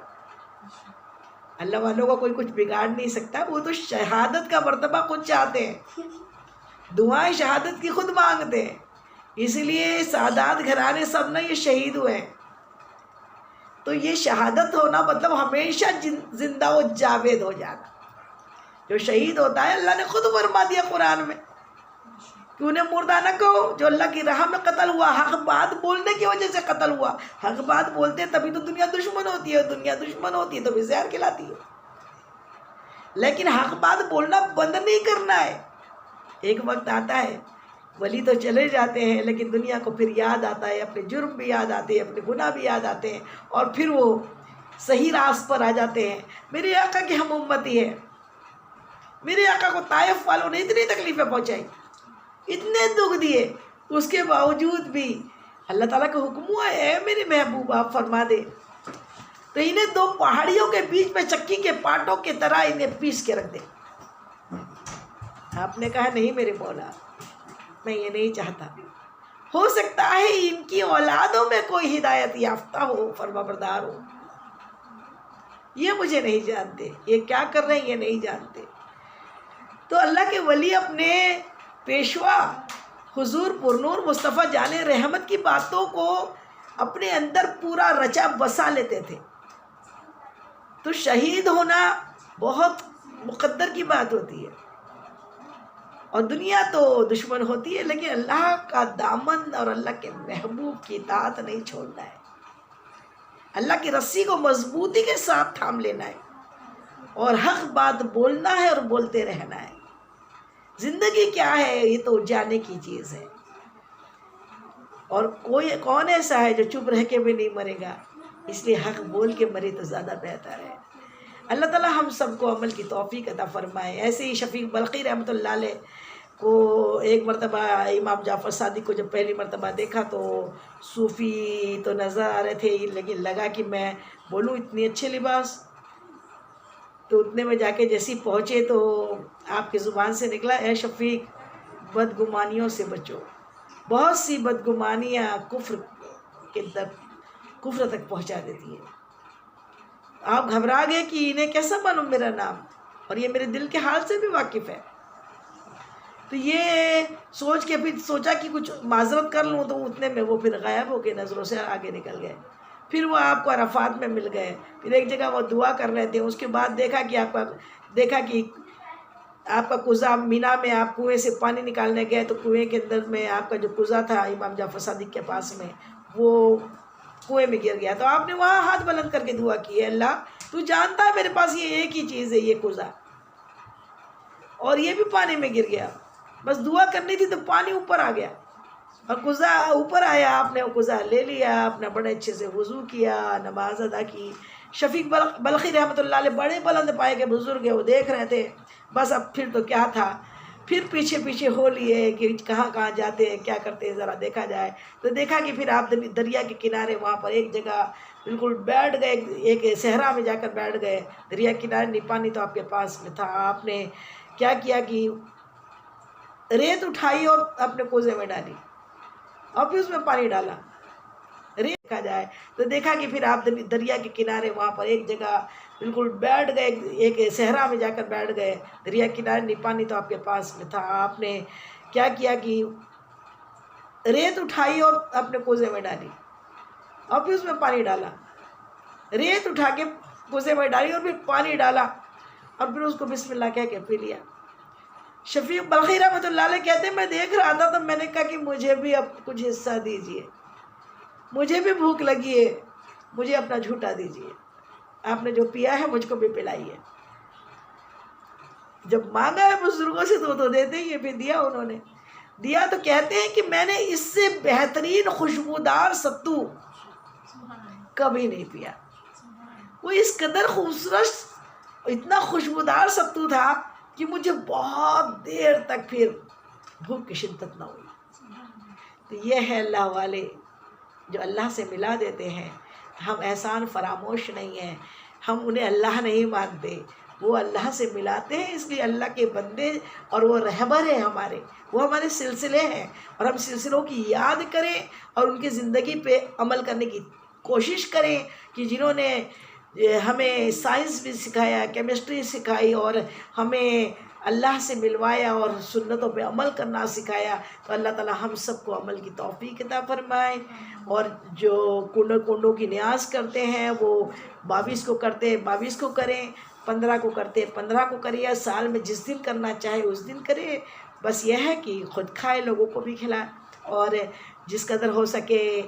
اللہ والوں کو کوئی کچھ بگاڑ نہیں سکتا، وہ تو شہادت کا مرتبہ خود چاہتے ہیں، دعائیں شہادت کی خود مانگتے ہیں، اسی لیے سادات گھرانے سب نے یہ شہید ہوئے ہیں۔ تو یہ شہادت ہونا مطلب ہمیشہ زندہ و جاوید ہو جانا۔ جو شہید ہوتا ہے اللہ نے خود فرما دیا قرآن میں کہ انہیں مردہ نہ کہو، جو اللہ کی راہ میں قتل ہوا، حق بات بولنے کی وجہ سے قتل ہوا۔ حق بات بولتے تبھی تو دنیا دشمن ہوتی ہے، دنیا دشمن ہوتی ہے تو بھی زہر کھلاتی ہے، لیکن حق بات بولنا بند نہیں کرنا ہے۔ ایک وقت آتا ہے ولی تو چلے جاتے ہیں، لیکن دنیا کو پھر یاد آتا ہے، اپنے جرم بھی یاد آتے ہیں، اپنے گناہ بھی یاد آتے ہیں، اور پھر وہ صحیح راست پر آ جاتے ہیں۔ میرے آقا کی ہم امتی ہیں، میرے آقا کو طائف والوں نے اتنی تکلیفیں پہنچائی، اتنے دکھ دیے، اس کے باوجود بھی اللہ تعالیٰ کا حکم ہوا ہے میرے محبوب آپ فرما دے تو انہیں دو پہاڑیوں کے بیچ میں چکی کے پاٹوں کی طرح انہیں پیس کے رکھ دے۔ آپ نے کہا نہیں میرے مولا، میں یہ نہیں چاہتا، ہو سکتا ہے ان کی اولادوں میں کوئی ہدایت یافتہ ہو، فرما بردار ہو، یہ مجھے نہیں جانتے، یہ کیا کر رہے ہیں یہ نہیں جانتے۔ تو اللہ کے ولی اپنے پیشوا حضور پرنور مصطفیٰ جان رحمت کی باتوں کو اپنے اندر پورا رچا بسا لیتے تھے۔ تو شہید ہونا بہت مقدر کی بات ہوتی ہے، اور دنیا تو دشمن ہوتی ہے، لیکن اللہ کا دامن اور اللہ کے محبوب کی اطاعت نہیں چھوڑنا ہے۔ اللہ کی رسی کو مضبوطی کے ساتھ تھام لینا ہے، اور حق بات بولنا ہے اور بولتے رہنا ہے۔ زندگی کیا ہے یہ تو جانے کی چیز ہے، اور کون ایسا ہے جو چپ رہ کے بھی نہیں مرے گا، اس لیے حق بول کے مرے تو زیادہ بہتر ہے۔ اللہ تعالی ہم سب کو عمل کی توفیق عطا فرمائے۔ ایسے ہی شفیق بلخی رحمۃ اللہ علیہ کو ایک مرتبہ امام جعفر صادق کو جب پہلی مرتبہ دیکھا تو صوفی تو نظر آ رہے تھے، لیکن لگا کہ میں بولوں اتنی اچھے لباس، تو اتنے میں جا کے جیسی پہنچے تو آپ کی زبان سے نکلا، اے شفیق بدگمانیوں سے بچو، بہت سی بدگمانیاں کفر تک پہنچا دیتی ہیں۔ آپ گھبرا گئے کہ انہیں کیسا معلوم میرا نام، اور یہ میرے دل کے حال سے بھی واقف ہے۔ تو یہ سوچ کے پھر سوچا کہ کچھ معذرت کر لوں، تو اتنے میں وہ پھر غائب ہو کے نظروں سے آگے نکل گئے۔ پھر وہ آپ کو عرفات میں مل گئے، پھر ایک جگہ وہ دعا کر رہے تھے، اس کے بعد دیکھا کہ آپ کا کوزہ مینا میں آپ کنویں سے پانی نکالنے گئے، تو کنویں کے اندر میں آپ کا جو کوزہ تھا امام جعفر صادق کے پاس میں، وہ کنویں میں گر گیا۔ تو آپ نے وہاں ہاتھ بلند کر کے دعا کی، ہے اللہ تو جانتا ہے میرے پاس یہ ایک ہی چیز ہے، یہ کوزہ، اور یہ بھی پانی میں گر گیا، بس دعا کرنی تھی تو پانی اوپر آ گیا، اور کوزہ اوپر آیا، آپ نے وہ کوزہ لے لیا، آپ نے بڑے اچھے سے وضو کیا، نماز ادا کی۔ شفیق بلخی رحمۃ اللہ علیہ بڑے بلند پائے کے بزرگ ہیں، وہ دیکھ رہے تھے، بس اب پھر تو کیا تھا، پھر پیچھے پیچھے ہو لیے کہ کہاں کہاں جاتے ہیں، کیا کرتے ہیں، ذرا دیکھا جائے۔ تو دیکھا کہ پھر آپ دریا کے کنارے وہاں پر ایک جگہ بالکل بیٹھ گئے، ایک صحرا میں جا کر بیٹھ گئے، دریا کنارے نہیں، پانی تو آپ کے پاس میں تھا۔ آپ نے کیا کیا کہ ریت اٹھائی اور اپنے کوزے میں ڈالی، اور پھر اس میں پانی ڈالا، ریت دیکھا جائے تو دیکھا کہ پھر آپ دریا کے کنارے وہاں پر ایک جگہ بالکل بیٹھ گئے، ایک صحرا میں جا کر بیٹھ گئے، دریا کنارے نہیں، پانی تو آپ کے پاس میں تھا۔ آپ نے کیا کیا کہ ریت اٹھائی اور اپنے کوزے میں ڈالی، اور پھر اس میں پانی ڈالا، ریت اٹھا کے کوزے میں ڈالی اور پھر پانی ڈالا، اور پھر اس کو بسم اللہ کہہ کے پی لیا۔ شفیق بلخی رحمۃ اللہ علیہ کہتے ہیں میں دیکھ رہا تھا تو میں نے کہا کہ مجھے بھی اب کچھ حصہ دیجئے، مجھے بھی بھوک لگی ہے، مجھے اپنا جھوٹا دیجئے، آپ نے جو پیا ہے مجھ کو بھی پلائیے۔ جب مانگا ہے بزرگوں سے تو دیتے ہی ہیں، پھر دیا انہوں نے، دیا تو کہتے ہیں کہ میں نے اس سے بہترین خوشبودار ستو کبھی نہیں پیا۔ وہ اس قدر خوبصورت اتنا خوشبودار ستو تھا کہ مجھے بہت دیر تک پھر بھوک کی شدت نہ ہوئی۔ تو یہ ہے اللہ والے جو اللہ سے ملا دیتے ہیں، ہم احسان فراموش نہیں ہیں، ہم انہیں اللہ نہیں مانتے، وہ اللہ سے ملاتے ہیں، اس لیے اللہ کے بندے اور وہ رہبر ہیں ہمارے، وہ ہمارے سلسلے ہیں، اور ہم سلسلوں کی یاد کریں اور ان کی زندگی پہ عمل کرنے کی کوشش کریں کہ جنہوں نے ہمیں سائنس بھی سکھایا، کیمسٹری سکھائی، اور ہمیں اللہ سے ملوایا اور سنتوں پہ عمل کرنا سکھایا۔ تو اللہ تعالی ہم سب کو عمل کی توفیق عطا فرمائے، اور جو کنڈوں کی نیاز کرتے ہیں وہ 22 کو کرتے ہیں 22 کو کریں، 15 کو کرتے 15 کو کریں، یا سال میں جس دن کرنا چاہے اس دن کریں۔ بس یہ ہے کہ خود کھائے، لوگوں کو بھی کھلائے، اور جس قدر ہو سکے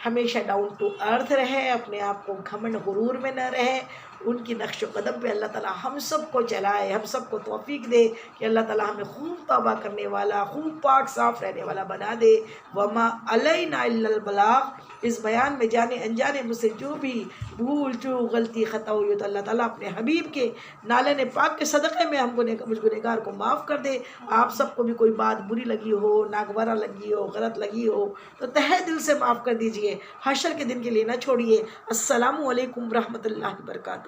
ہمیشہ ڈاؤن ٹو ارتھ رہے، اپنے آپ کو گھمنڈ غرور میں نہ رہے، ان کی نقش و قدم پہ اللہ تعالی ہم سب کو چلائے، ہم سب کو توفیق دے کہ اللہ تعالی ہمیں خوب توبہ کرنے والا، خوب پاک صاف رہنے والا بنا دے۔ وما علینا الا البلاغ۔ اس بیان میں جانے انجانے مجھ سے جو بھی بھول چوک غلطی خطا ہوئی تو اللہ تعالیٰ اپنے حبیب کے نالے پاک کے صدقے میں ہم کو مجھ گنہگار کو معاف کر دے۔ آپ سب کو بھی کوئی بات بری لگی ہو، ناگوارہ لگی ہو، غلط لگی ہو تو تہہ دل سے معاف کر دیجئے، حشر کے دن کے لیے نہ چھوڑیے۔ السلام علیکم ورحمۃ اللہ وبرکاتہ۔